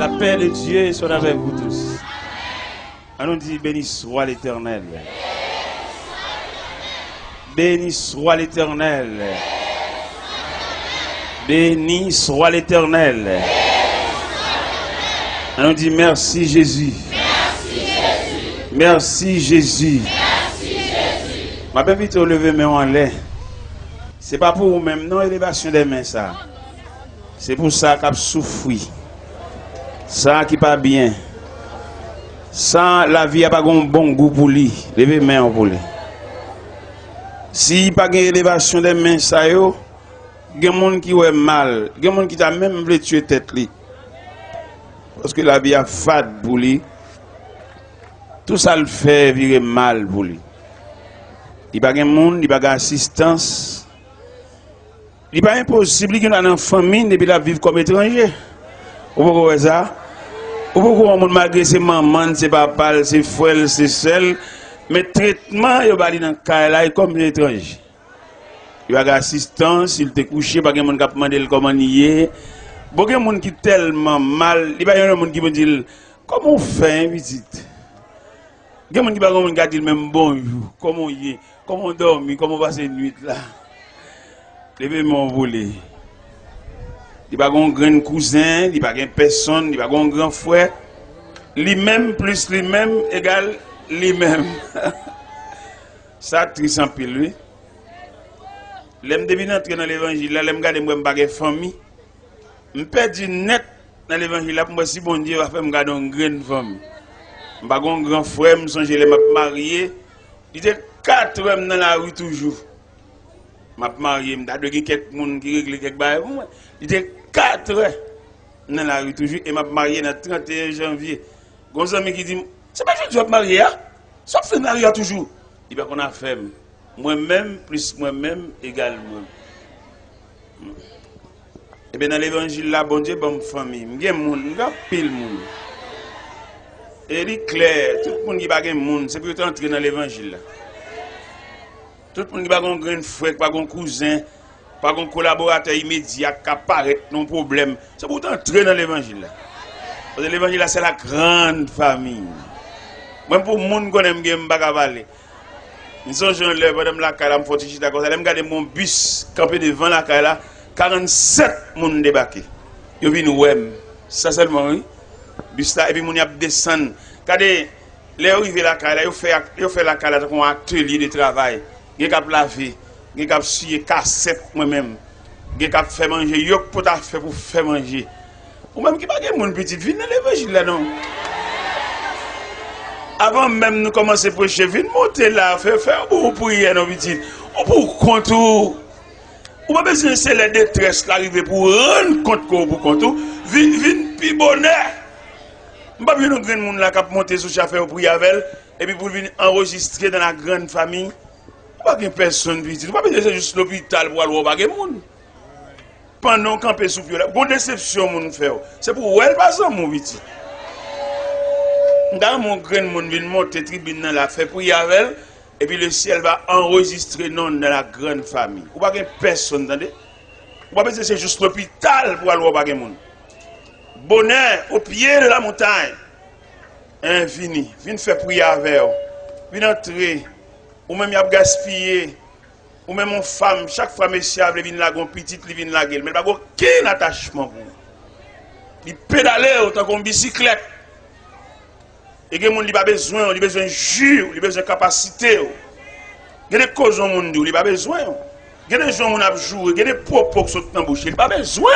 La paix de Dieu soit avec vous tous. On nous dit béni soit l'Éternel. Béni soit l'Éternel. Béni soit l'Éternel. On nous dit merci Jésus. Merci Jésus. Ma belle vite lever mes mains en l'air. C'est pas pour vous-même, non, élévation des mains ça. C'est pour ça qu'a souffri. Ça qui pas bien. Ça la vie a pas un bon goût pour lui. Levez main pour lui. Si pas une élévation des mains ça yo, il y a des gens qui ont mal, il y a des gens qui t'a même voulu tuer tête li. Parce que la vie a fade pour lui. Tout ça le fait virer mal pour lui. Il n'y a pas de monde, il n'y a pas d'assistance. Il n'est pas impossible qu'il y ait une famille depuis la vivre comme étranger. Vous pouvez ça? Vous pouvez malgré ses mamans, ses papas, ses frères, ses sœurs, mais le traitement, il va aller dans le cas comme étranger. Il n'y a pas d'assistance, il te couché, il n'y a pas de monde qui a demandé comment il est. Il y a des gens qui sont tellement mal, il y a des gens qui me disent comment on fait une visite? Il y a des gens qui disent même bonjour, comment il est, comment on dort, comment on passe la nuit là. Levez-moi volé. Il n'y a pas de grand cousin, il n'y a pas de personne, il n'y a pas de grand frère. Lui-même plus lui-même égale lui-même. Ça triste en pile, lui. L'aime devine entrer dans l'évangile, là, l'aime garder moi pas famille. Je perds net dans l'évangile là pour moi si bon Dieu va faire me garder une grande famille. Je pas un grand frère, me songe les m'a marié. Il était 4 ans dans la rue toujours. Je suis marié, je suis quelques gens qui règlent quelques bails. Il était 4 ans dans la rue toujours et je suis marié le 31 janvier. Il y a un ami qui dit, c'est pas que je suis marié, ça fait marié toujours. Il dit qu'on a fait. Moi-même plus moi-même égale moi. Et bien dans l'évangile là, bon Dieu, bonne famille. Il y a des gens, il y a pile de monde. Et il est clair, tout le monde qui n'a pas de monde, c'est pour entrer dans l'évangile là. Tout le monde qui n'a pas de grand frère, pas de cousin, pas de collaborateur immédiat qui apparaît non problème. C'est pour entrer dans l'évangile là. Parce que l'évangile là, c'est la grande famille. Même pour les gens qui connaissent, je ne sais pas parler. Nous sommes jeunes, madame la Kala, je suis d'accord. Je regarde mon bus campé devant la Kala, 47 personnes débarquées. Ils viennent ouem. Ça seulement, oui. Bus là, et puis ils descendent. Regardez, les arrivés la Kala, ils font la Kala comme un atelier de travail. Ils ont lavé, ils ont scié cassette moi-même. Ils ont fait manger, ils ont fait pour faire manger. Ou même qui pas de monde petit, viens dans l'évangile là, non? Avant même nous commencer à prêcher, viens monter là, faire pour prier nos petits. Ou pour compte ou pas besoin de la détresse qui arrive pour rendre compte pour compte ou viens plus bonheur. Pas besoin de grand monde là qui monter sur chauffeur pour prier avec et puis pour venir enregistrer dans la grande famille. Pas de personne visite, pas besoin juste l'hôpital pour aller voir pas de monde. Pendant camper sous pied là, bonne déception mon faire. C'est pour elle pas ça mon petit. Dans mon grand monde vient monter tribune dans la fait prier avec et puis le ciel va enregistrer non dans la grande famille. Ou pas de personne attendez. Ou pas besoin c'est juste l'hôpital pour aller voir pas de monde. Bonheur au pied de la montagne. Infini. Viens faire prier avec. Viens entrer. Ou même y a gaspillé. Ou même une femme, chaque fois monsieur vient là, une petite, il vient là, mais il n'y a pas aucun attachement pour vous. Il pédale autant qu'une bicyclette. Et il n'y a pas besoin, il a besoin de jus, il a besoin de capacité. Il y a des causes au monde, il n'y a pas besoin. Il y a des gens qui ont joué, il y a des propos qui sont dans la bouche, il n'y a pas besoin.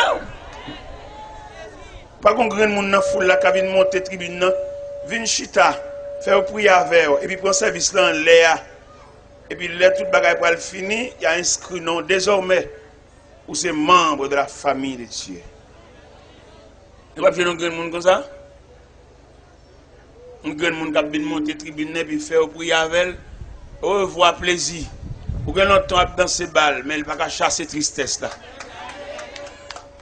Pas qu'on grand monde dans la foule là, qui vient monter tribune, vient chita, faire prier avec eux, et puis prendre service là en l'air. Et puis là, tout le bagage pour le fini, il y a inscrit non désormais où c'est membre de la famille de Dieu. Il n'y a pas de grand monde comme ça? Un grand monde qui vient monter tribune et puis faire prier avec eux. Au revoir, plaisir. Ou bien longtemps à danser balle, mais il ne va pas chasser tristesse là.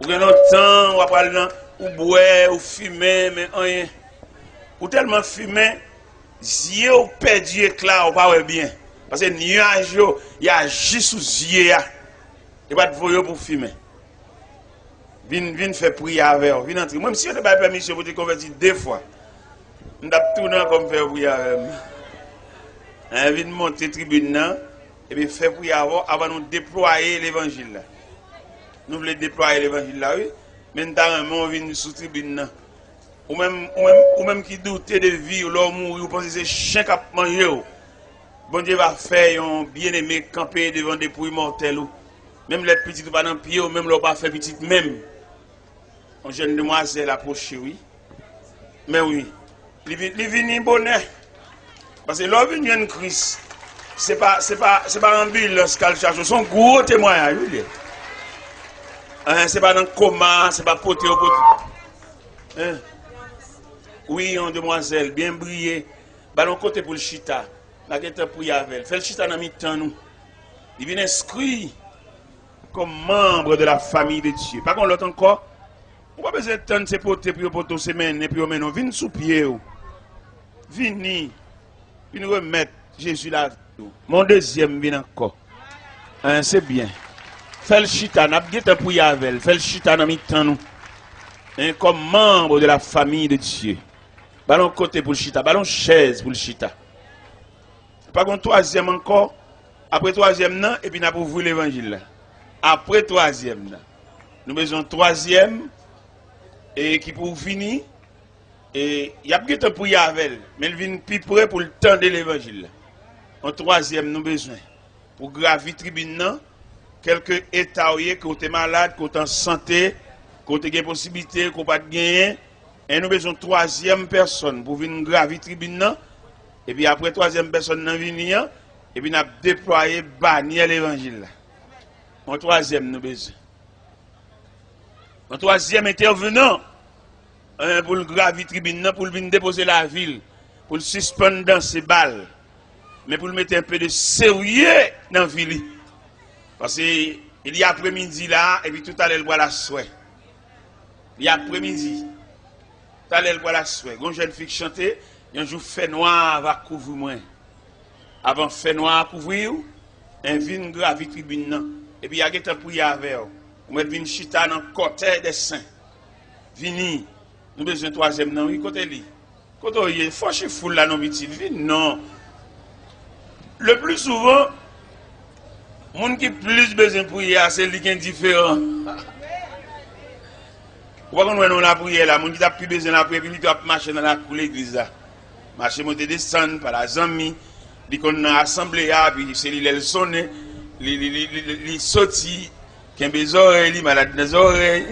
Ou bien longtemps, on va parler ou boire, ou fumer, mais rien. Ou tellement fumer, yeux ou perdu éclat, ou pas bien. Parce que nuage, il y a juste sous yeux. Il n'y a pas de voyou pour fumer. Vin faire prière avec vous. Vin entrer. Même si on n'a pas permission pour te convertir 2 fois. On a tourné comme faire prière avec vous. Vin monter tribune là et puis faire prière avant nous déployer l'évangile là. Nous voulons déployer l'évangile là, oui. Mais nous avons venu sous tribune là. Ou même qui doutent de vie ou l'homme mourir, ou pensez que c'est chien qui a mangé. Bon Dieu va faire un bien-aimé camper devant des pouilles mortelles. Même les petits pas dans le pied, ou même leur pas fait petit même. Un jeune demoiselle approché, oui. Mais oui, il vient bonheur. Parce que l'homme vient de Christ. C'est pas ambulance qu'elle cherche, c'est un gros témoignage. C'est pas dans le coma, c'est pas poté au poté. Oui, une demoiselle bien brillée. Ballon côté pour le chita. La guette pour y avec. Fait le chita dans mi-temps nous. Il vient inscrit comme membre de la famille de Dieu. Par contre, l'autre encore, on va besoin de temps de poter pour poter semaine et puis on vient sous pied. Vini. Vini remettre Jésus là. Mon deuxième vient encore. C'est bien. Fait le chita, n'a pas pour y avec. Fait le chita dans mi-temps nous. Comme membre de la famille de Dieu. Ballon côté pour le chita, ballon chaise pour le chita. Par contre, troisième encore, après troisième, non, et puis nous avons ouvert l'évangile. Après troisième, nous besoin troisième, et qui pour finir, et il y a peut-être pour y avec, mais il vient plus près pour le temps de l'évangile. En troisième, nous besoin, pour gravir tribune, quelques états où tu es malade, que tu es en santé, que tu as des possibilités, que tu n'as pas de gain. Et nous besoin de troisième personne pour venir gravir tribune. Et puis après troisième personne nous venir. Et puis nous avons déployé bannière l'évangile. En troisième nous besoin. En troisième intervenant pour le gravir tribune, pour venir déposer la ville, pour le suspendre dans ses balles. Mais pour le mettre un peu de sérieux dans la ville. Parce qu'il y a après-midi là, et puis tout à l'heure il boit la soie. Il y a après-midi. Tout à l'heure il boit la soie. Une jeune fille chanter, un jour fait noir va couvrir moi. Avant fait noir couvrir, un vin gravi tribune. Et puis il y a quelqu'un pour y avec. On met vin chita dans le côté des saints. Vini. Nous besoin de troisième nom, oui, côté li. Côté il faut que foule là non petit vin non. Le plus souvent monde qui plus besoin pour y c'est lui qui est différent. Pourquoi nous avons la prière là, monde qui a plus besoin de la prière, puis il doit marcher dans la cour l'église là. Marcher monter descendre par la zami, dit qu'on a assemblé là, puis c'est lui le sonne, il sorti, qui a des oreilles, il malade des oreilles.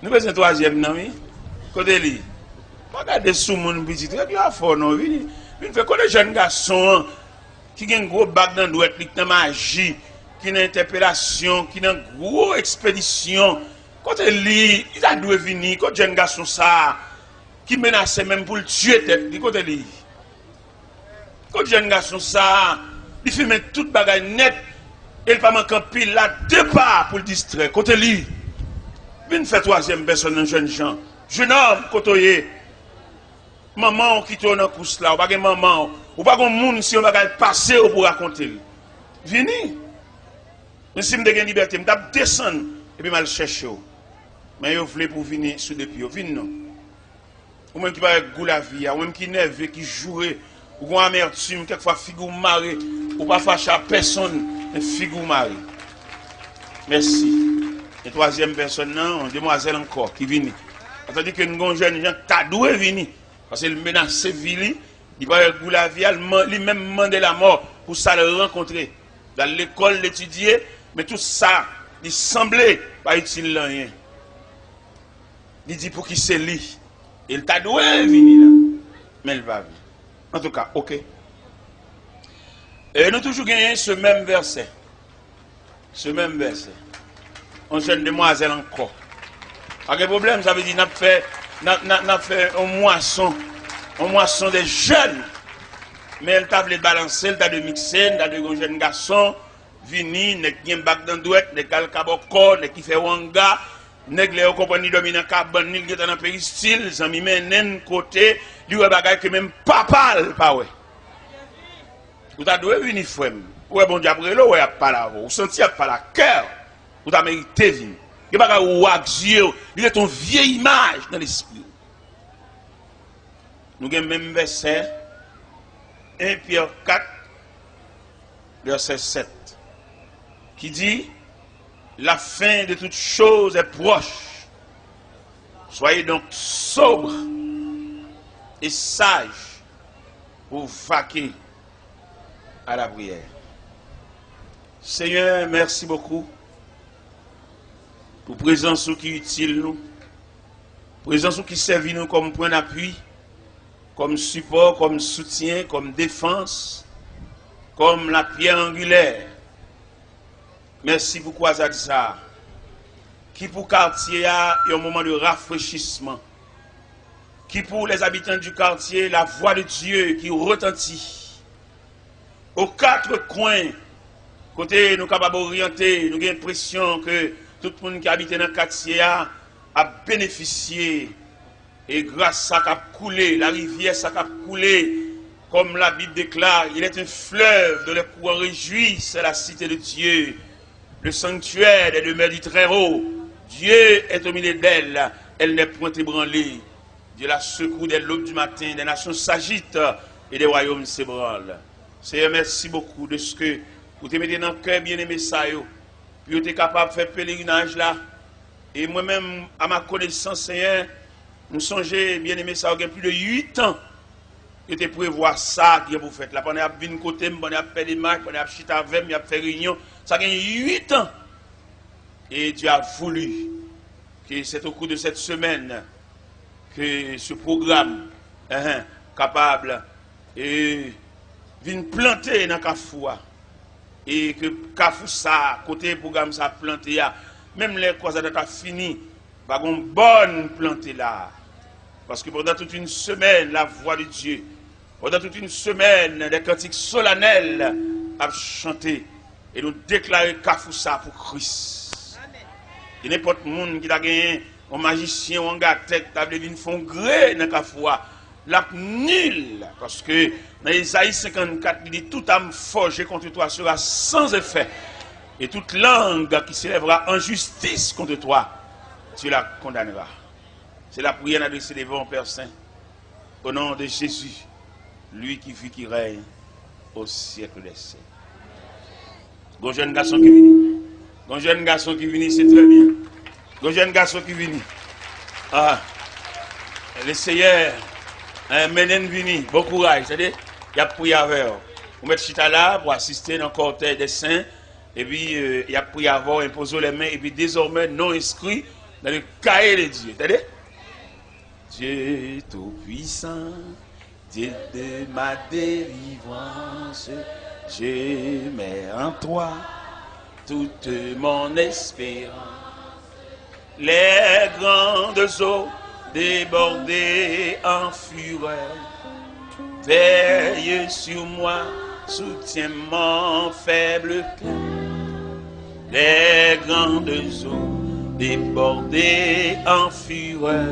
Nous besoin de troisième non oui. Côté lui. Regardez sous mon petit, très bien fort non oui. Il fait que les jeunes garçons qui ont un gros bac dans le qui ont magie, qui ont interpellation, qui ont une grosse expédition. Quand il a dû venir, quand jeune garçon ça, qui menace même pour le tuer tête, quand il quand jeune garçon ça, il fait mettre toute bagaille net, et il pas manquer pile là, deux pas pour le distraire. Quand il vient faire troisième personne, un jeune gens, jeune homme, quand il est, maman qui tourne en course là, ou pas de maman, ou pas de monde si on va passer pour raconter. Venez. Mais si je me donne liberté, je vais descendre et puis je vais chercher. Mais je voulais pour venir sous des pieds. Venez non. Ou même qui va avec goût la vie, ou même qui nerveux, qui joue, ou qui a amertume, quelquefois figure marée, ou pas fâché à personne, mais figure marée. Merci. Et troisième personne, non, demoiselle encore, qui vient. Tandis que nous avons jeunes gens qui ont doué venir. Parce qu'il menace Vili, il va avec la vie, il même demandé la mort pour ça le rencontrer. Dans l'école, l'étudier, mais tout ça, il semblait pas utile rien. Il dit pour qui c'est lui. Il t'a doué venir là. Mais il va venir. En tout cas, ok. Et nous toujours gagnons ce même verset. Ce même verset. On jeune demoiselle encore. Pas de problème, ça veut dire n'a fait un moisson des jeunes. Mais elle t'a de balancer, elle t'a de mixer, elle t'a de jeunes garçons, vini, ne qui bac dans douette, ne calcaboko, ne qui fait wanga, ne qui est compagnie dominant cabane, ne qui est dans péristyle, zami menen côté, lui ouais bagay que même papa pas ouais. Ou t'a doué uniforme. Ouais bon Dieu après là ouais pas là, ou senti pas la cœur. Ou t'as mérité vin. Il n'y a pas de Dieu. Il est ton vieille image dans l'esprit. Nous avons même verset 1 Pierre 4, verset 7, qui dit la fin de toutes choses est proche. Soyez donc sobres et sages pour vaquer à la prière. Seigneur, merci beaucoup pour présence qui est utile nous, présence qui servit nous comme point d'appui, comme support, comme soutien, comme défense, comme la pierre angulaire. Merci pour Kwazadza, qui pour quartier a un moment de rafraîchissement, qui pour les habitants du quartier, la voix de Dieu qui retentit. Aux quatre coins, côté nous capables d'orienter, nous avons l'impression que tout le monde qui habite dans le quartier a bénéficié. Et grâce à ça qu'a coulé, la rivière ça qu'a coulé, comme la Bible déclare, il est un fleuve dont les courants réjouissent la cité de Dieu, le sanctuaire des demeures du Très-Haut. Dieu est au milieu d'elle, elle n'est point ébranlée. Dieu la secoue dès l'aube du matin, des nations s'agitent et des royaumes s'ébranlent. Seigneur, merci beaucoup de ce que vous te mettez dans le cœur bien-aimé ça, puis vous êtes capable de faire pèlerinage là. Et moi-même, à ma connaissance, Seigneur, nous songeons, bien aimé, ça a plus de 8 ans que tu prévois ça que vous faites. Là, pendant que vous côté, pendant que vous fait des marques, pendant que vous chita avec, vous fait réunion, ça a 8 ans. Et Dieu a voulu que c'est au cours de cette semaine que ce programme capable et vient planter dans Kafoua. Et que Kafou ça, côté programme ça planté, même les causes a fini. Pas une bonne plantée là. Parce que pendant toute une semaine, la voix de Dieu, pendant toute une semaine, des cantiques solennels à chanter et nous déclarer Kafoussa pour Christ. Et n'importe qui qui a gagné, un magicien ou un gars tête, qui font gré dans Kafoua, la nul. Parce que dans Isaïe 54, il dit toute âme forgée contre toi sera sans effet. Et toute langue qui s'élèvera en justice contre toi, tu la condamneras. C'est la prière adressée devant Père Saint. Au nom de Jésus, lui qui vit, qui règne au siècle des siècles. Un jeune garçon qui vient. Un jeune garçon qui vient, c'est très bien. Un jeune garçon qui vient. Ah, le Seigneur, menen vini, bon courage. C'est-à-dire, il y a prié avec. Vous mettez chita là pour assister dans le cortège des saints. Et puis, il y a prié avant, imposé les mains. Et puis, désormais, non inscrit dans le cahier de Dieu. C'est-à-dire, Dieu tout-puissant, Dieu de ma délivrance, je mets en toi toute mon espérance. Les grandes eaux débordées en fureur, veille sur moi, soutiens mon faible cœur. Les grandes eaux débordées en fureur,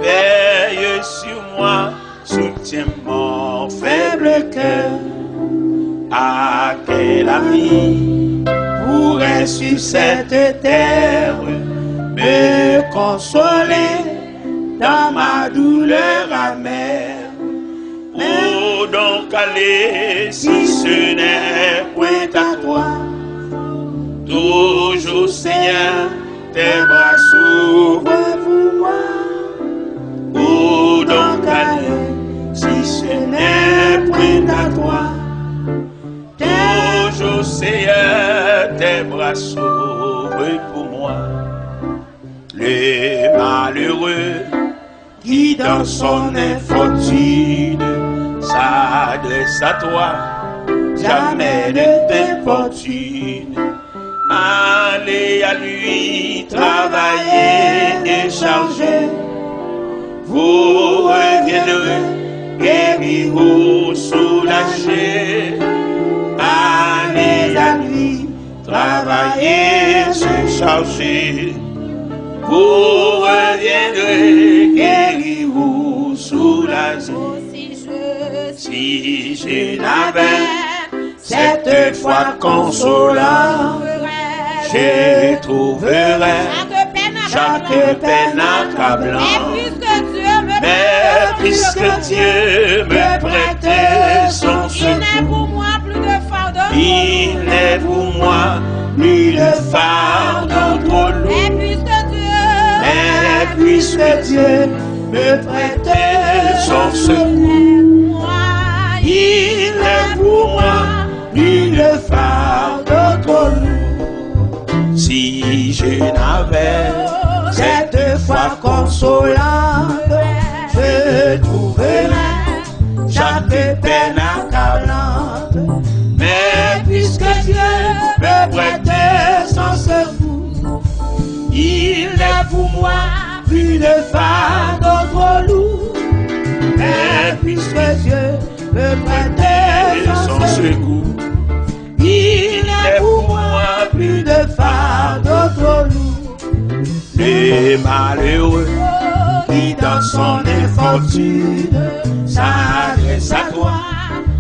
veille sur moi, soutiens mon faible cœur. À quel ami pourrait sur cette terre me consoler dans ma douleur amère? Où donc aller si ce n'est point à toi? Toujours Seigneur, tes bras s'ouvrent pour moi. Où donc aller si ce n'est point à toi? Toujours Seigneur, tes bras s'ouvrent pour moi. Le malheureux qui dans son infortune s'adresse à toi, jamais ne t'importune. Allez à lui travailler et charger, vous reviendrez guéri ou soulagé. Allez à lui travailler, se charger, vous reviendrez guéri ou soulagé. Si je n'avais cette foi consolante, je trouverai chaque peine accablante. Mais puisque Dieu me prêtait son secours, il n'est pour moi plus de fardeau trop lourd. Mais puisque Dieu me prêtait son secours, il est pour moi plus de fardeau trop lourd. Si je n'avais cette foi consolante, je trouverais chaque peine accablante. Mais puisque Dieu me prêtait son secours, il est pour moi plus de fardeau trop lourd. Mais puisque Dieu me prêtait son secours, il est pour moi plus de fardeau trop lourd. Les malheureux qui dans son infortune s'adresse à toi,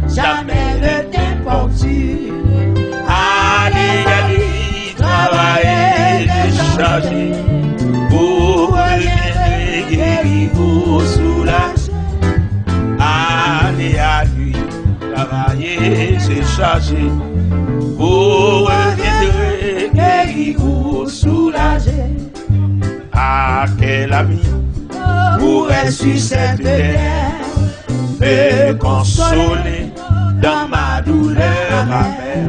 jamais ne t'importune. Allez à lui travailler, décharger, pour revenir guérir, vous soulager. Allez à lui travailler, décharger, pour revenir guérir, vous soulager. À quel ami pourrait sur cette terre me consoler dans ma douleur amère?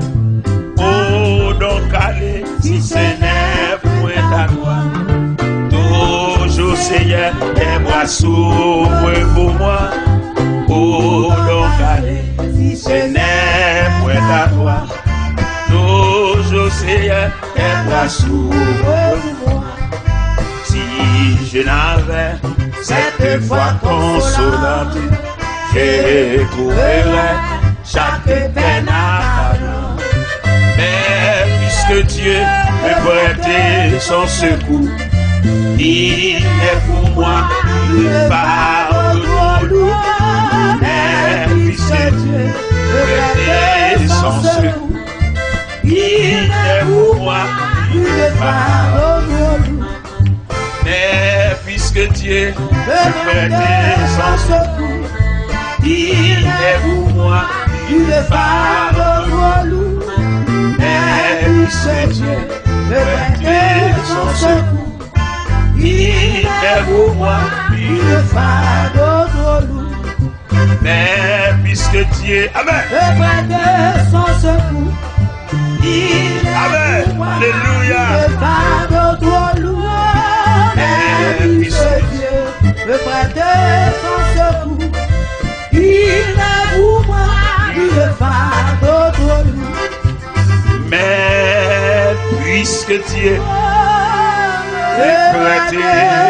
Oh, donc allez, si ce n'est point à toi, toujours Seigneur, tes bras s'ouvrent pour moi. Oh, donc allez, si ce n'est point à toi, toujours Seigneur, tes bras s'ouvrent pour moi. Si je n'avais cette foi consolante, je trouverais chaque peine accablante. Mais puisque Dieu me prêtait son secours, il est pour moi une fardeau trop lourd. Mais puisque Dieu me prêtait son secours, il est pour moi une fardeau trop lourd. Mais puisque Dieu me prêtait son secours, il est pour moi une fardeau trop lourd. Mais puisque Dieu me prêtait son secours, il est pour moi une fardeau trop lourd. Mais puisque Dieu, amen, me prêtait son secours, il est pour moi une fardeau trop lourd. Mais puisque Dieu me prêtait son secours, il est pour moi une fardeau trop lourd. Mais puisque Dieu me prêtait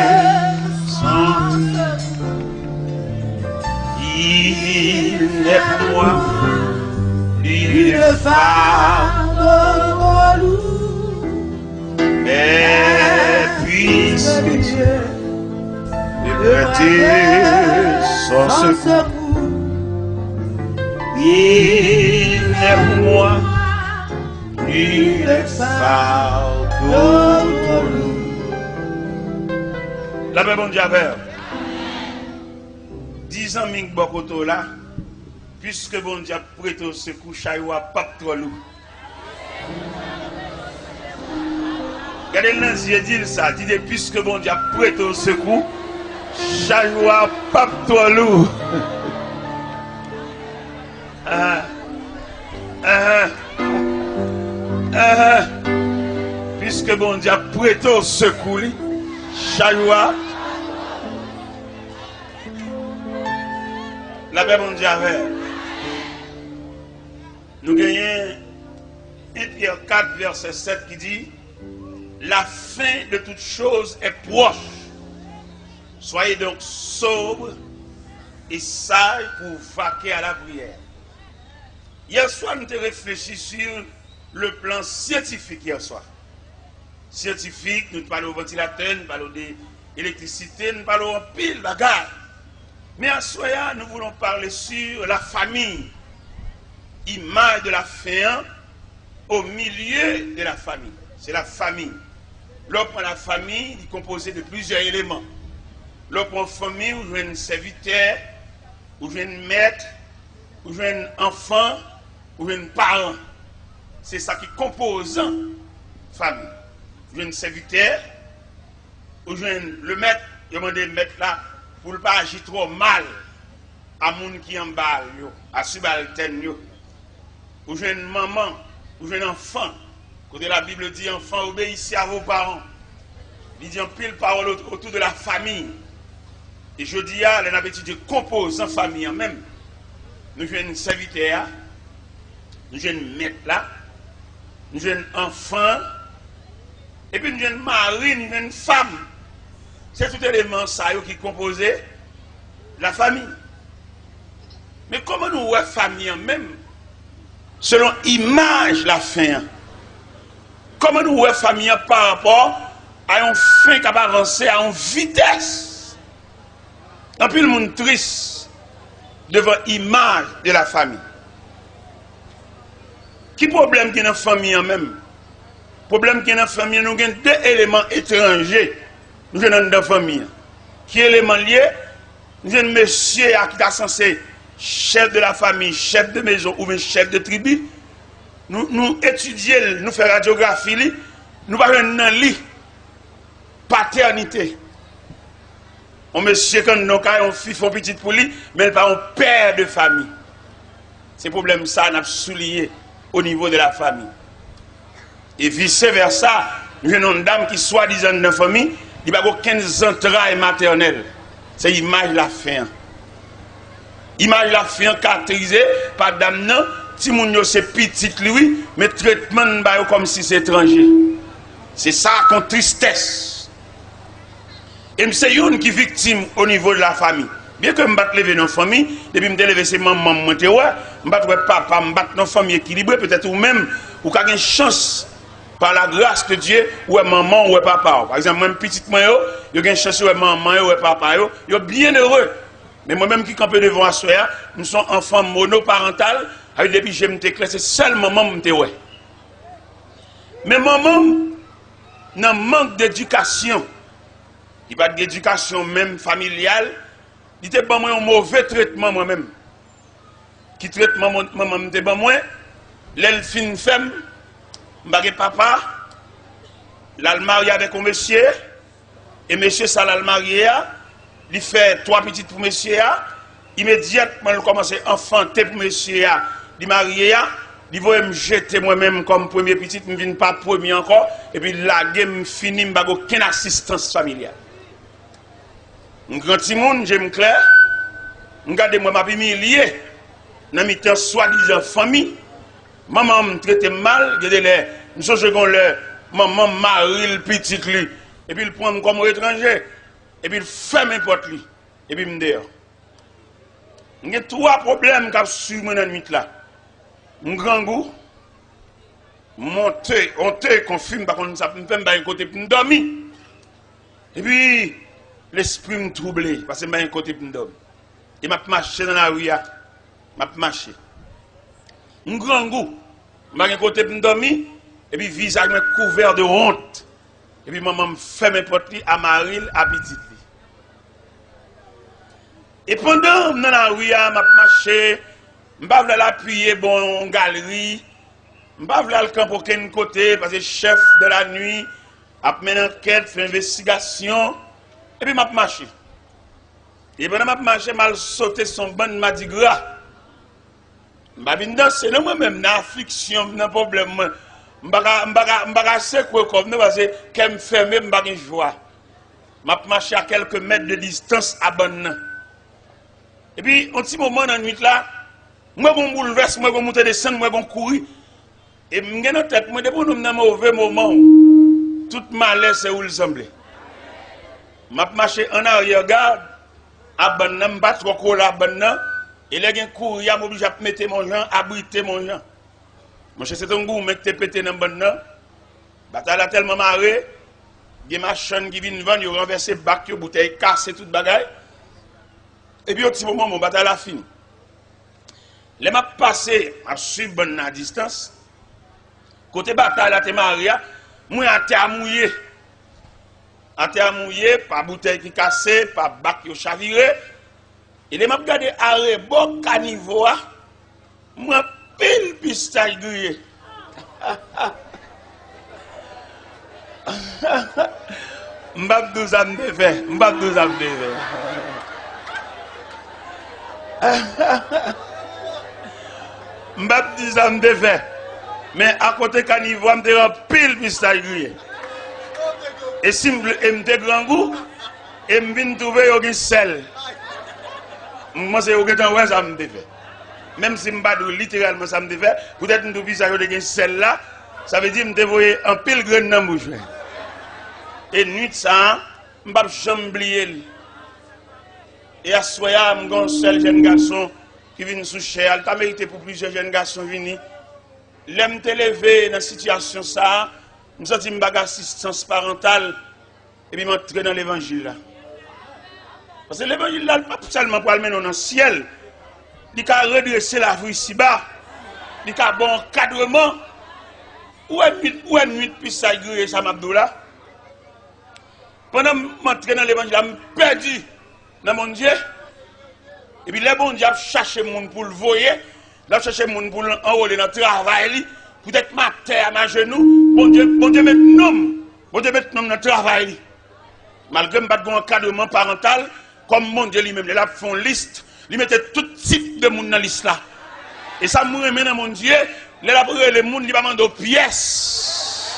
son secours, il est pour moi une fardeau trop lourd. Mais puisque Dieu me prêtait son secours, il est pour moi une fardeau trop lourd. La paix, bon Dieu, 10 ans, Ming Bokoto là, puisque bon Dieu prête au secours, Chayoua, pas trop lourd. Regardez le Dieu dit ça, dit puisque bon Dieu prête au secours, Chayoua, pas trop lourd. Puisque bon Dieu prête au secours, Chayoua, la paix bon Dieu avec. Nous gagnons 1 Pierre 4, verset 7 qui dit: la fin de toute chose est proche. Soyez donc sobres et sages pour vaquer à la prière. Hier soir, nous avons réfléchi sur le plan scientifique hier soir. Scientifique, nous parlons au ventilateur, nous parlons de l'électricité, nous parlons en pile bagarre. Mais à soir, nous voulons parler sur la famille. Image de la fin au milieu de la famille. c'est la famille. Lorsqu'on la famille, il est composé de plusieurs éléments. Lorsqu'on famille, où je un serviteur, où je un maître, où je un enfant, où je un parent. C'est ça qui compose la famille. Où je un serviteur, où je le maître, je demande le maître là, pour ne pas agir trop mal à moun qui en bas, à subalterne. Où je une maman, où je un enfant. Quand la Bible dit enfant, obéissez à vos parents. Il dit en pile parole autour de la famille. Et je dis à l'appétit de compose en famille en même. Nous jeunes serviteurs, nous jeunes maîtres là, nous jeunes enfants, et puis nous jeunes mari, nous jeunes femmes. C'est tout élément ça qui composait la famille. Mais comment nous voyons famille en même? Selon image la fin. Comment nous voyons famille par rapport à une fin qui va avancer à une vitesse? Un peu le monde triste devant l'image de la famille. Qui problème qui est dans la famille en même? Problème qui est dans la famille, nous avons deux éléments étrangers. Nous avons dans la famille. Qui est l'élément lié? Nous avons un monsieur qui est censé chef de la famille, chef de maison ou chef de tribu. Nous étudions, nous faisons radiographie, nous parlons dans lit paternité. On monsieur quand nous avons un fils, un petit pour lui, mais pas un père de famille. C'est problème ça, nous avons souligné au niveau de la famille. Et vice versa, nous avons une dame qui soi-disant dans la famille, il n'y a pas aucun entrailles maternelles. C'est l'image de la fin. L'image de la fin caractérisée par dame non, si moun yo c'est petit lui, mais traitement comme si c'est étranger. C'est ça qu'on tristesse. Et c'est une qui est victime au niveau de la famille. Bien que je me lever dans la famille, depuis que je me lever c'est maman, je me papa, je me dans la famille équilibrée, peut-être ou même, ou qu'il y a une chance par la grâce de Dieu, ou maman ou papa. Par exemple, moi, petite moi, il y a une chance ou maman ou papa, il est bien heureux. Mais moi-même qui campe devant la soeur, nous sommes enfants monoparentaux, depuis que je me déclare, c'est seul maman qui me Mais maman, dans manque d'éducation, il n'y a pas d'éducation même familiale, il était pas moi un mauvais traitement moi-même. Qui traite maman m'était pas moi, l'elle fin femme, m'bagé papa, l'al marié avec un monsieur, et monsieur ça l'al marié, il fait 3 petites pour monsieur, immédiatement il commence à enfanter pour monsieur, il marié, il va me jeter moi-même comme premier petit, je ne viens pas premier encore, et puis la game fini, je n'ai aucune assistance familiale. Un grand petit monde, j'aime clair. Regardez-moi, ma famille liée. Dans mes temps, soi-disant famille. Maman me traite mal. Regardez-les. Nous sommes le maman marie le petit lui. Et puis il prend comme étranger. Et puis il fait n'importe lui. Et puis il me dit. Il y a 3 problèmes qui sont sur moi dans la nuit là. Un grand goût. Monter, honte, confirme, par contre, ça me fait un côté pour me dormir. Et puis. L'esprit me troublé, parce que je suis un côté pour me dormir. Et je marché dans la rue, je marché. Un grand goût, je suis un côté pour me dormir, et puis le visage me couvert de honte. Et puis maman me fait mes potes à Maril, à petit. Et pendant dans la rue, je marché, je ne vais pas l'appuyer bon galerie, je ne vais pas le camp aucun côté, parce que le chef de la nuit a mené une enquête, fait une investigation. Et puis, je marché. Et pendant que je marché, je sauté son bon Mardi Gras. Je suis danser, moi-même, dans l'affliction, dans le problème. Je ne suis pas secoué comme nous, parce que quand je me ferme, je n'ai pas de joie. Je marché à quelques mètres de distance à bonne. Et puis, un petit moment dans la nuit là, moi, je bouleverse, moi, je monte descendre, moi, je courir. Et je me tête, moi, depuis que je suis dans un mauvais moment, tout malaise, c'est où il semblait. Je marché en arrière-garde, à Banna, je ne pas trop à Banna, et là, je cours, je m'oblige à mettre mon gens, à abriter mon gens. Mon cher, c'est un goût, je me pété dans Banna. La bataille a tellement marré, il y a des machines qui viennent vendre, ils ont renversé le bac, les bouteilles cassées, tout le bagage. Et puis, au petit moment, mon bataille a fini. Les m'a passé à suivre Banna à distance. Côté bataille, là, t'es marié, Moi, à terre mouillé. À terre mouillé, pas bouteille qui cassée, pas bac qui chaviré. Et les m'a regardé arrêt bon caniveau, moi pile pistache grillé. M'bap 12 ans de fait, m'bap 12 ans de fait. M'bap 10 ans de fait. Mais à côté caniveau, m'te pile pistache grillé. Et si m'te grand goût, et m'vin trouver yon sel. Moi c'est autant ouais ça me fait. Même si m'pas littéralement ça me fait, peut-être m'te puis ça yon de sel là, ça veut dire m'te voyer un pile grain dans bouche. Et nuit ça, m'pas jamais oublier. Et à soya m'gon seul jeune garçon qui vient sous cher, il t'a mérité pour plusieurs jeunes garçons venir. L'aime te lever dans situation ça, me senti m'bag assistance parentale et puis m'entrer dans l'évangile là. Parce que l'évangile là, pas seulement pour aller dans le ciel, il a redresser la vie ici-bas, il a bon encadrement. Où est nuit puis ça grille ça m'abdoula. Pendant que je m'entraîne dans l'évangile, je me perdu dans mon Dieu. Et puis les bons dieux cherchent les gens pour le voyer, là cherchent les gens pour l'enrôler dans le travail, peut-être ma terre, ma genou. Bon Dieu met nom dans le travail. Malgré que je n'ai pas d'encadrement parental, comme mon Dieu lui-même, il a fait une liste, il mettait tout type de monde dans la liste là. Et ça me remet dans mon Dieu, il a pris les gens, il va demander pièces.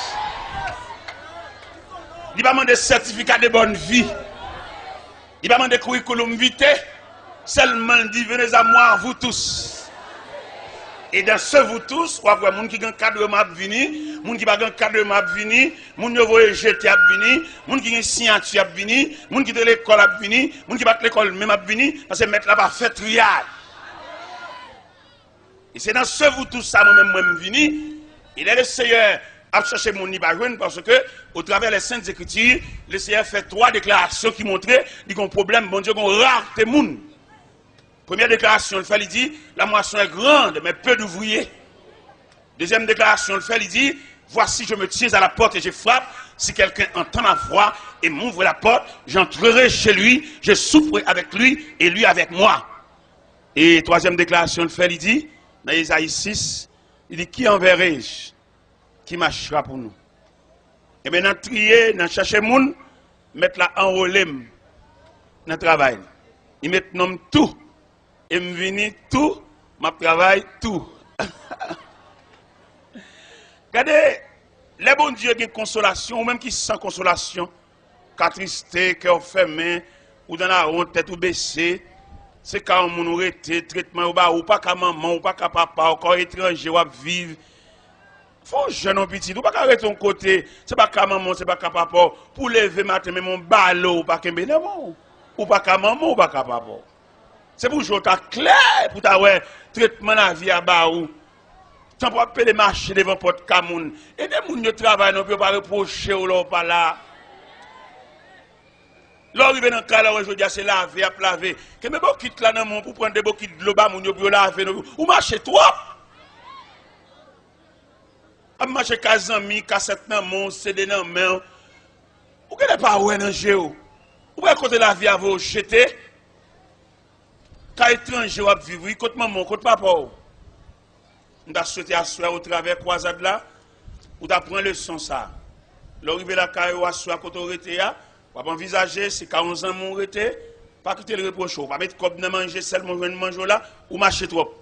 Il va demander certificat de bonne vie. Il va demander curriculum vitae. Seulement il dit, venez à moi, vous tous. Et dans ce vous tous, on voit les gens qui ont un cadre à venir, les gens qui n'ont pas un cadre à venir, les gens qui ont jeté à venir, les gens qui ont une science à venir, les gens qui ont l'école à venir, les gens qui n'ont pas l'école même à venir, parce que mettre là-bas fait triage. Et c'est dans ce vous tous, ça, moi-même, venir. Il est le Seigneur à chercher mon Ibajouen parce que, au travers des Saintes Écritures, le Seigneur fait 3 déclarations qui montraient qu'il y a un problème, bon Dieu, qu'on rare des gens. Première déclaration, le fait, il dit, la moisson est grande, mais peu d'ouvriers. Deuxième déclaration, le fait, il dit, voici, je me tiens à la porte et je frappe. Si quelqu'un entend ma voix et m'ouvre la porte, j'entrerai chez lui, je souperai avec lui et lui avec moi. Et troisième déclaration, le fait, il dit, dans Isaïe 6, il dit, qui enverrai-je? Qui marchera pour nous? Et bien, dans trier, dans chercher moun, mettre la enrôler dans le travail. Il met nom tout. Et me venir tout, ma travail tout. Regardez, les bons dieux qui ont consolation, ou même qui sans consolation, qu'à tristé, cœur fermé, ou dans la honte, tête ou baissée, c'est quand on nous arrête, traitement ou pas qu'à maman, ou pas qu'à papa, encore étranger, ou à vivre. Faut jeune ou petit, ou pas qu'à arrêter ton côté, c'est pas qu'à maman, c'est pas qu'à papa, pour lever matin, mais mon ballot, ou pas qu'à maman, ou pas qu'à maman, ou pas qu'à papa. C'est pour jouer ta clair, pour ta ouais, traitement la vie à bas ou. Tu peux pas les marcher devant porte Camoun. Et des gens qui travaillent, ne peuvent pas reprocher ou là, pas là. L'arrivée dans le cas là, je dis, c'est laver, à laver. Que mes beaux quittes là dans mon pour prendre des beaux quittes de l'eau, pour laver, ou marcher trop. À marcher 15 amis, cassette dans mon, CD dans main. Ou qu'elle n'est pas ouais dans le jeu. Ou bien côté la vie à vous jeter. Quand étranger va vivre, côté maman, côté papa. On a souhaité asseoir au travers croisade là, ou d'apprendre le son ça. L'arrivée là, quand on asseoir côté arrêté là, on va envisager, c'est 40 ans mon arrêté, pas quitter le reproche, pas mettre comme de manger seulement de manger là, ou marcher trop.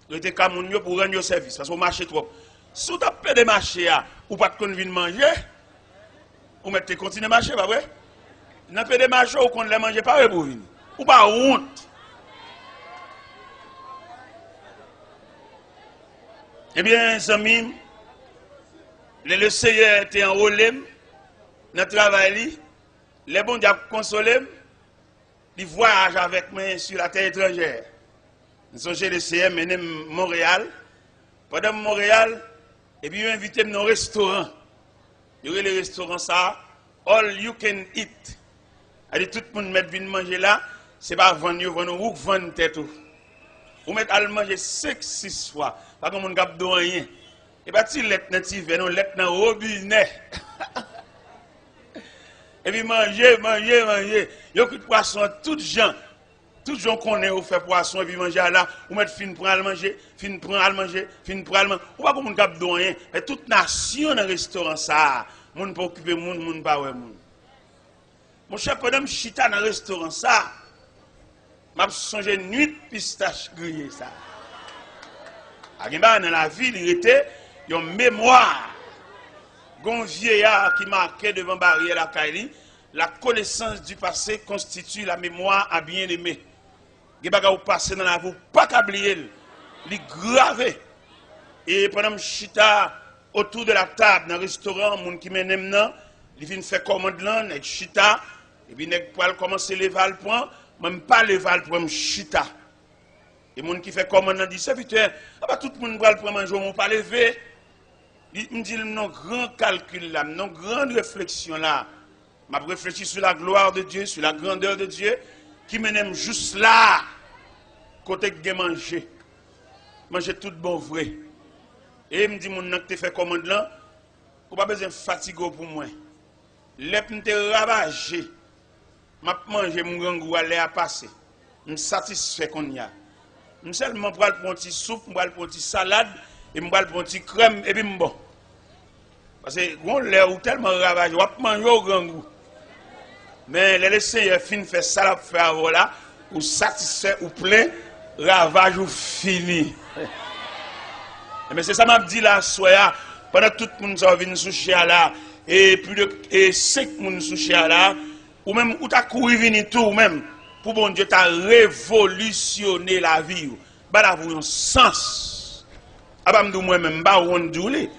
Arrêter comme on pour rendre au service, parce qu'on marche trop. Si vous avez de marcher là, ou pas de convient manger, ou mettez continuer à marcher, pas vrai? N'a pas de marcher, ou qu'on ne manger pas pour venir. Ou pas honte. Eh bien, amis, le Seigneur était enrôlé dans le travail, les bons diables consolés, ils voyagent avec moi sur la terre étrangère. Nous sommes chez le Seigneur, mené Montréal. Pendant Montréal, et puis ils ont invité dans un restaurant. Il y a le restaurant ça, all you can eat. Alors tout le monde met vient manger là, c'est pas vendre, ou vendre tête. Vous mettez à manger 5-6 fois. Pas comme on ne gagne rien. Et pas si lettre native, non, lettre dans robinet. Et puis manger. Yo coup de poisson, toutes gens connaissent ou fait poisson et puis manger là, ou mettre fin pour aller manger, fin pour aller manger. Ou pas comme on cap rien, mais toute nation dans restaurant ça, moun pas occuper moun pas ouais moun. Mon cher pendant chita dans restaurant ça, m'a songé nuit pistache grillé ça. Dans la ville, il était une mémoire. Un vieillard qui marquait devant barrière la Kaili, la connaissance du passé constitue la mémoire à bien aimer. Il y a des passé dans la vie, pas oublier, il est gravé. Et pendant que chita autour de la table dans le restaurant, les gens qui m'aiment, ils viennent faire commande là, ils chita, et puis ils vont commencer à lever le point, même pas lever le point, chita. Et les gens qui font commande là, disent, serviteur, tout le monde va le prendre manger, on ne pas lever. Il me dit, non, grand calcul là, non, grande réflexion là. Je réfléchis sur la gloire de Dieu, sur la grandeur de Dieu, qui m'aime juste là, côté que manger. Manger tout bon vrai. Et il me dit, mon nom que tu fais commande là, ou pas besoin de fatiguer pour moi. Les me te ravagé. Je manger mon grand goût à passer. Je suis satisfait qu'on y a. Je seulement prendre un petit soupe, je prends un petit salade, et je prends un petit crème, et puis je bon. Parce que on l'air tellement ravagé, on manger au grand goût. Mais les Seigneur fin fait ça, la faire voilà, ou satisfait, ou plein, ravage ou fini. Mais c'est ça m'a dit là, soya, pendant tout le monde qui vient sous chien là, et plus de 5 personnes sous chien là, ou même, ou t'as couru venir tout, ou même, pour bon Dieu, t'as révolutionné la vie. Bah là, vous un sens. Ah bah, moi-même, bah, on dit,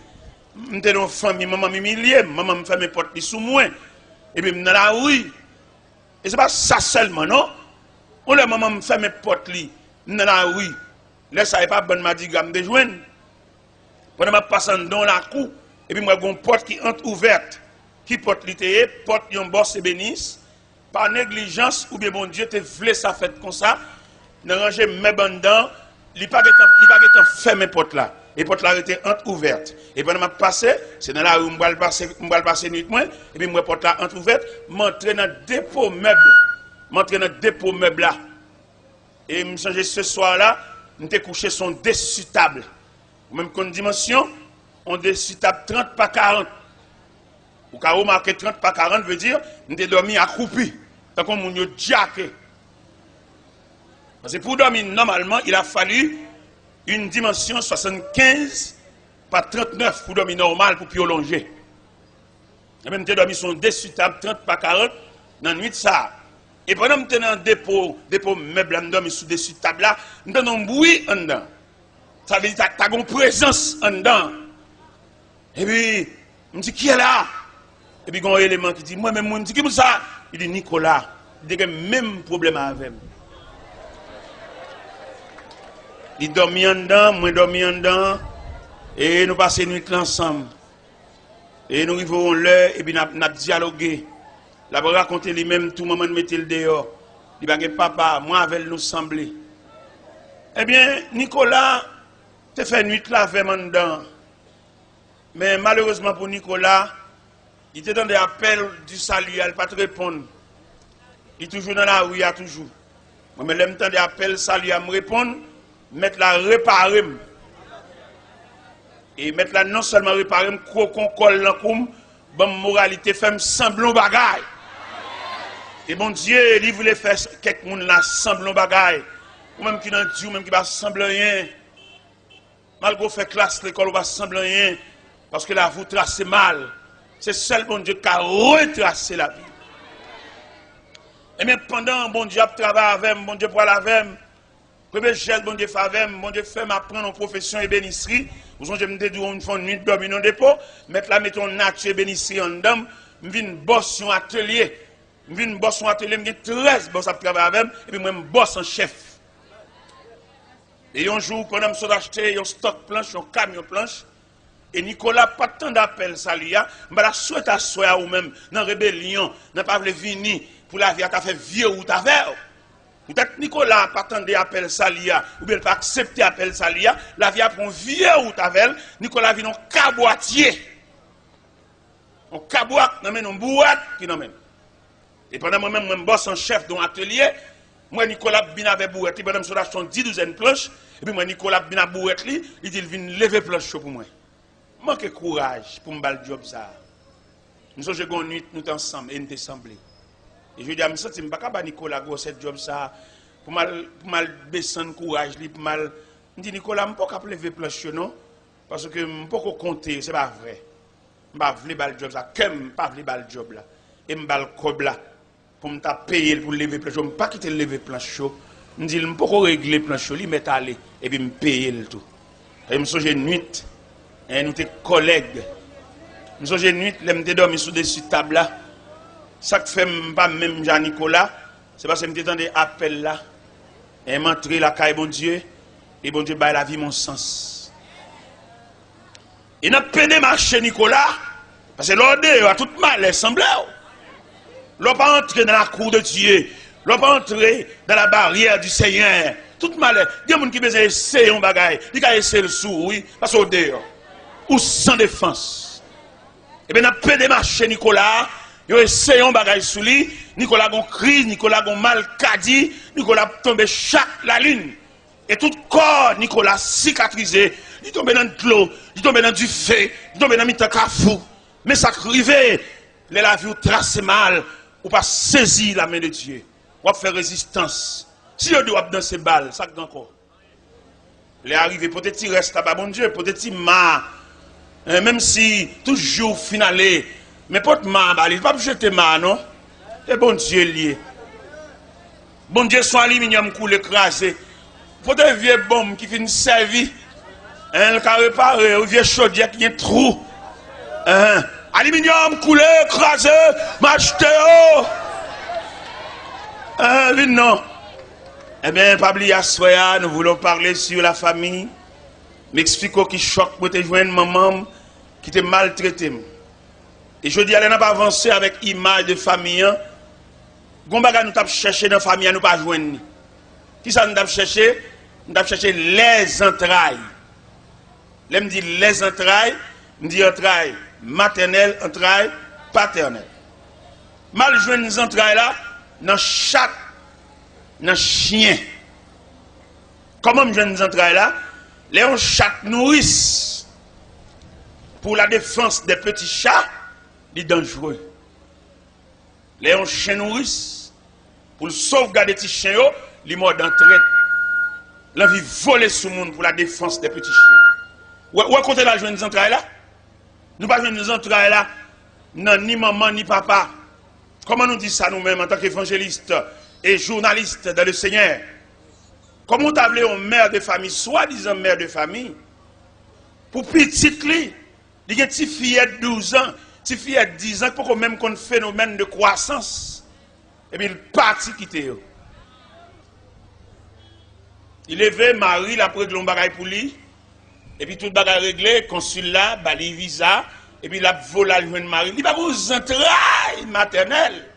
m'étais dans famille, maman m'humilier, maman me fait mes portes sous moi. Et puis, dans la rue. Et c'est pas ça seulement, non? On la maman me fait mes portes dans la rue. Là, ça n'est pas bonne madigamme de joindre. Pendant que je passe dans la cour, et puis moi, j'ai une porte qui est ouverte. Qui porte l'ité, porte yon boss et bénisse. Par négligence, ou bien bon Dieu te voulait ça fait comme ça, ne ranger mes bandans, il pas fait mes portes là. Les portes là étaient ouvertes. Et pendant que je passe, c'est dans la rue où je vais passer nuit, et puis moi, porte là ouverte, m'entrer dans le dépôt meuble là. Et je me change ce soir là, je me couché sur un dessus table. Même qu'on dimension, on dessus table 30 par 40. Ou quand on marque 30 par 40, veut dire, je suis dormi accroupi. Tant qu'on m'a jacké. Parce que pour dormir normalement, il a fallu une dimension 75 par 39 pour dormir normal, pour prolonger. Et même je dormi sur dessus table 30 par 40 dans la nuit de ça. Et pendant que je suis dans le dépôt meuble, je dormi sur dessus table là, je suis dans un bruit en dedans. Ça veut dire que tu as une présence en dedans. Et puis, je me dis, qui est là? Et puis, il y a un élément qui dit, moi-même, je me dis, qui est ça? Il dit, Nicolas. Il dit, il y a le même problème avec moi. Il dormit en dedans, moi dormi en dedans. Et nous passons la nuit ensemble. Et nous arrivons l'heure, et puis nous avons dialogué. Il a raconté lui-même, tout le monde mettait le dehors. Il a dit, papa, moi avec nous sembler. Eh bien, Nicolas, tu fait nuit là avec moi dedans. Mais malheureusement pour Nicolas, il était dans des appels du salut, il n'a pas te répondre. Il est toujours dans la rue, il a toujours. Moi, mais le temps des appels salut à me répondre, mettre la réparer. Et mettre la non seulement réparer, crocon colle dans koum, bonne moralité, faire semblant bagaille. Et bon Dieu, il voulait faire quelques monde là semblant bagaille. Ou même qui n'en dit, ou même qui va sembler rien. Malgré faire classe l'école, ou va sembler rien. Parce que la vous tracez mal. C'est seul bon Dieu qui a retracé la vie. Et même pendant bon Dieu travaille avec moi, bon Dieu parle avec moi, premier gel bon Dieu fait avec moi, bon Dieu fait m'apprendre en profession et bénisserie. Vous savez, je me dis une fois une nuit dormir dans le dépôt, mettre la mettons nature et bénisserie en dame, je viens boss sur un atelier. Je viens boss sur un atelier, je 13 boss à travailler avec moi, et puis moi je boss en chef. Et un jour, pendant que je acheté un stock planche, un camion planche, et Nicolas, pas tant d'appels, ça lui a, je la souhaite à soi ou même, dans la rébellion, n'a pas voulu venir pour la vie à fait vieux ou ta verre. Peut-être Nicolas pas attendre appel Salia, ou bien pas accepter appel Salia, la vie a pris un vieux route avec elle, Nicolas vient en caboitier. On caboite, non mais on boîte, qui non même. Et pendant moi-même, je bosse en chef dans l'atelier, moi Nicolas bin avec bourrette, pendant que je achète 10 douzaines de planches, et puis moi Nicolas bin avec bourrette, il dit, il vient lever planche pour moi. Manque de courage pour me faire le job ça. Nous sommes une nuit, nous sommes ensemble, et nous sommes semblés. Et je dis à me sentir, je ne peux pas Nicolas go cette job ça, pour mal baisser le courage, pour mal. Je dis Nicolas, je ne peux pas lever planche non, parce que je ne peux pas compter, ce n'est pas vrai. Je ne peux pas le job ça, je ne peux pas le job là. Et je ne peux pas le cob là, pour me payer pour lever planche, je ne peux pas quitter lever planche. Je dis, je ne peux pas régler planche, je vais aller, et puis me payer le tout. Et je suis une nuit. Et nous sommes collègues. Nous sommes une nuit, nous sommes dormi sous des tables là. Ça que fait pas même Jean-Nicolas, c'est parce que nous sommes des appels là. Et m'entrer la caille bon Dieu. Et bon Dieu baille la vie mon sens. Et nous avons marché Nicolas. Parce que l'ordre a tout mal semblé. L'on pas entrer dans la cour de Dieu. L'on pas entrer dans la barrière du Seigneur. Tout mal. Il y a des gens qui veulent essayer un bagage. Ils veulent essayer le sou, oui. Parce que dehors. Ou sans défense. Et bien, on a démarché Nicolas, il a essayé un bagage sous lui, Nicolas a cri, Nicolas a mal cadi, Nicolas a tombé chaque la ligne. Et tout corps, Nicolas cicatrisé, il est tombé dans de l'eau, il est tombé dans du feu, il est tombé dans le cafou. Mais ça crivé, la vie tracé mal, ou pas saisir la main de Dieu, ou faire résistance. Si on doit dans ces balles, ça encore. Les arrivés, peut-être il reste là-bas, bon Dieu, peut-être il m'a. Même si toujours finalé, mais pas de mal, il ne va pas jeter mal, non? Et bon Dieu lié. Bon Dieu, son aluminium coule écrasé. Faut des vieilles bombes qui finissent servir. Le cas réparé, ou vieux chaudière qui a un trou. Aluminium coulé, écrasé, m'acheter. Non. Eh bien, Pabli Assoya, nous voulons parler sur la famille. M'expliquer qui choque pour te joindre maman qui te maltraité. Et je dis, elle n'a pas avancé avec image de famille. Gombaga nous avons cherché dans la famille, nous pas joindre. Qui ça nous avons cherché? Nous avons cherché les entrailles. Là, me dit les entrailles, me dit entrailles maternelles, entrailles paternelles. Mal joindre les entrailles là, dans chaque, dans chien. Comment me joindre les entrailles là? Les chats nourrissent pour la défense des petits chats, c'est dangereux. Les chiens nourrissent pour sauvegarder les petits chiens, les morts d'entrée. L'envie voler sur le monde pour la défense des petits chiens. Où est côté la jeune entrailles là? Nous ne pouvons pas jouer entrailles là, non, ni maman ni papa. Comment nous disons ça nous-mêmes en tant qu'évangélistes et journalistes dans le Seigneur? Comment on appelé une mère de famille, soi-disant mère de famille, pour petite lui, il y a une petite fillette de 12 ans, une petite fillette de 10 ans, pour qu'on même qu'on phénomène de croissance, et puis il partit quitter. Il levé, Marie, la près de l'embaraille pour lui, et puis tout le bagage réglé, consul là, bali visa, et puis la volé le jeune Marie. Il va vous entrailles maternelles,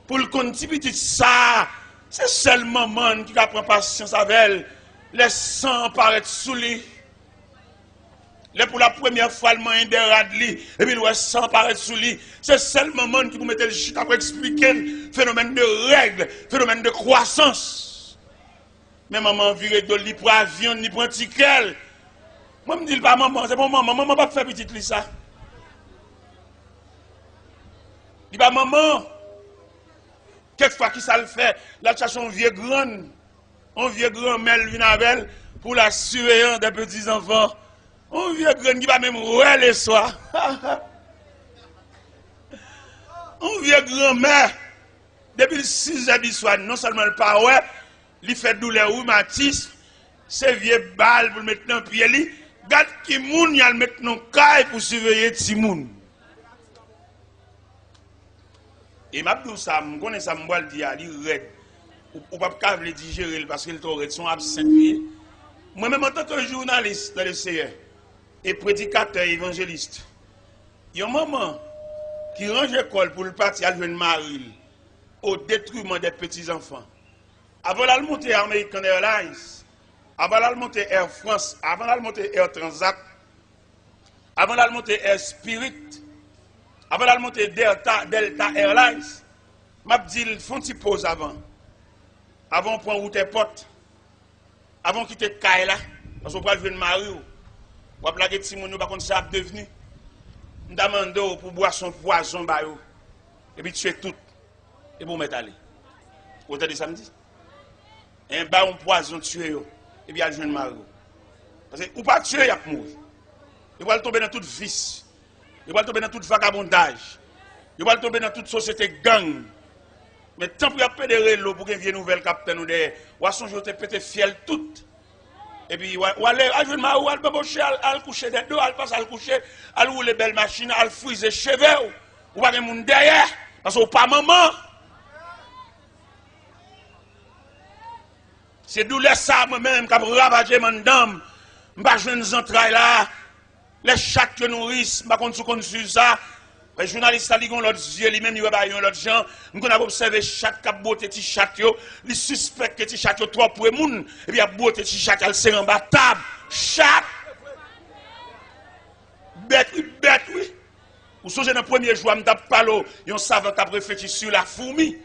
pour le continuer ça. C'est seulement maman qui prend patience avec elle. Les sangs paraissent sous lui. Pour la première fois, le moyen de radli. Et puis le sang paraît sous lui. C'est seulement maman qui vous mette le chute pour expliquer le phénomène de règle, phénomène de croissance. Mais maman vire de lui pour avion, ni pour un ticket. Moi, je me dis pas maman, c'est mon maman. Maman va faire petit ça. Il va maman. Quelquefois, qui ça le fait? La cherche un vieux grand mère Vinabel pour la surveillance des petits enfants. Un vieux grand qui va même rouler les soirs. Un vieux grand mère, depuis 6 heures du soir, non seulement le pas ouais, il fait douleur rhumatisme, c'est vieux balles pour le mettre dans le pied. Garde qui moun, il le mettre dans le caille pour surveiller Timoun. Et m'a dit ça, je connais ça, je vais dire, il est raide. Ou pas le digérer parce qu'il est son absent. Moi-même, en tant que journaliste dans le CR et prédicateur évangéliste, il y a un moment qui range l'école pour le parti à jouer Marie au détriment des petits-enfants. Avant de monter American Airlines, avant de monter Air France, avant de monter Air Transat, avant de monter Air Spirit, avant de monter Delta Airlines, m'a dit il faut une pause avant. Avant de prendre route porte. Avant de quitter Kaila, parce qu'on va jouer une mari, on va plaquer petit monde, par contre ça a devenu. On demande pour boire son poison, et puis tuer tout, et pour mettre aller. Vous avez dit samedi? Un baron poison tuer, et puis il y a joué une mari. Parce que ou pas tuer, il y a mourir. Il va tomber dans toute vice. Il va tomber dans tout vagabondage. Il va tomber dans toute société gang. Mais tant pour y pédérer l'eau pour qu'il y ait une nouvelle capitaine ou des poissons, je te pété fiel tout. Et puis, ou aller à jouer ma ou al bebocher, al coucher des deux, al passe al coucher, al rouler belle machine, al friser cheveux, ou pas de monde derrière, parce que pas maman. C'est d'où les ça moi-même qui a ravagé mon dame. Je ne vais pas jouer une entrailles là. Les chats que nourrissent, je ne sais pas si ça. Les journalistes qui ont l'autre yeux, lui-même, ils ont l'autre gens. Nous avons observé chaque cap beauté petit chat, les suspects que petit chat trop pour les gens. Et puis, il y a beauté petit chat, elle s'est rembattable. Chat! Bête, oui. Ou songez dans le premier jour, je tape pas l'eau, il y a un savant qui a réfléchi sur la fourmi.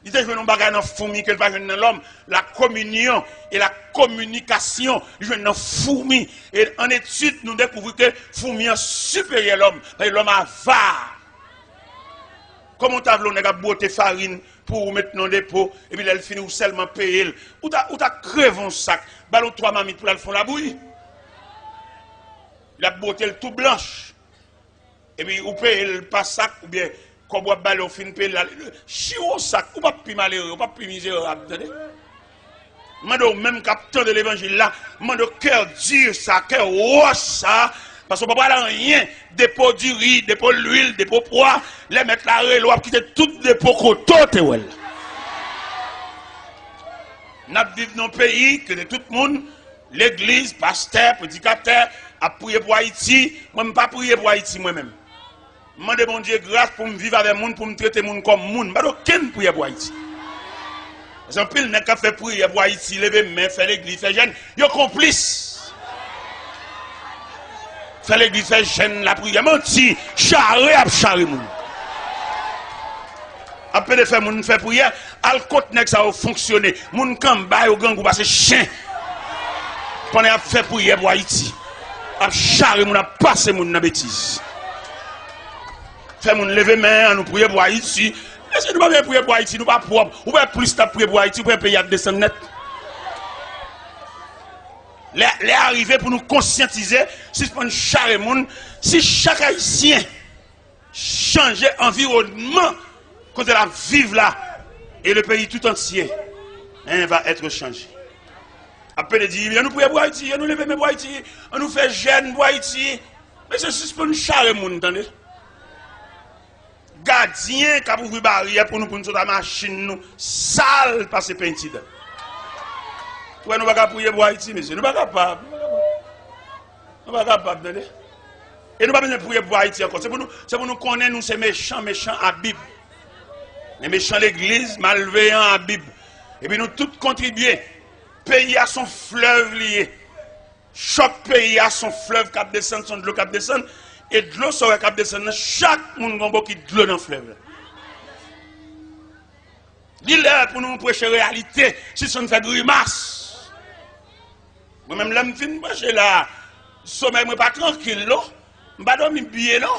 Il était joué dans la fourmi qu'elle va jouer dans l'homme. La communion et la communication, il joue dans la fourmi. Et en étude, nous découvrons que la fourmi est supérieure à l'homme. L'homme avare. Comment tu as voulu botter farine pour mettre dans le dépôt, et puis elle finit ou seulement payer. Ou tu as crevé un sac, ballon 3 mamites pour aller faire la bouillie. Il a botté tout blanche. Et puis ou paye le pas sac, ou bien. Comme vous avez au fin paye, chiot sac, ou pas plus malheureux, ou pas plus misérable. Même capteur de l'évangile là, mando cœur dur ça, cœur roche ça, parce qu'on ne peut pas rien, dépôt du riz, dépôt de l'huile, dépôt de poids, les mettre la règle, ou quitter tout dépôt côté. Nous vivons dans un pays que de tout le monde, l'église, pasteur, prédicateur, a prié pour Haïti, moi je ne pas prier pour Haïti moi-même. Je demande mon Dieu grâce pour me vivre avec les gens, pour me traiter les gens comme les gens. Je ne peux pas prier pour Haïti. Parce que pile n'a fait prier pour Haïti, lever main, faire l'église, faire jeûne. Ils sont complices. Faire l'église, faire jeûne, la prière. Menti, charré à charré moun. Après de faire moun faire prière, al côté ça va fonctionner. Moun kam bay au gang ou passer chien. Pendant à faire prière pour Haïti. A charré moun a passer moun dans bêtise. Fait mon lever main, nous prier pour Haïti. Est-ce que nous ne pouvons pas prier pour Haïti, nous pas propre. Ou bien plus de prier pour Haïti, ou bien payer à descendre net. Les arrivés pour nous conscientiser, si c'est un charré monde, si chaque Haïtien change environnement, quand elle a vivre là, et le pays tout entier, va être changé. Après, il dit, nous prions pour Haïti, nous lever pour Haïti, on nous fait jeûne pour Haïti. Mais c'est juste pour un charré monde, attendez. Gardien qui a ouvert barrière pour nous la machine nous sale par ces peinture. Nous ne pouvons pas prier pour Haïti, monsieur. Nous ne sommes pas capables. Nous ne sommes pas capables. Et nous ne pouvons pas prier pour Haïti encore. C'est pour nous connaître, nous, ces méchants à Bible. Les méchants l'église, malveillants à Bible. Et puis nous tous contribuer. Pays à son fleuve lié. Chaque pays a son fleuve qui descend, son de l'eau qui descend. Et de l'eau sur le cap descend, chaque monde a beaucoup de l'eau dans le fleuve. Dis-le pour nous prêcher la réalité, si ça nous fait grimace. Moi-même, là, je viens prêcher là, sommeil, je ne suis pas tranquille, là. Je ne suis pas dormir bien, non.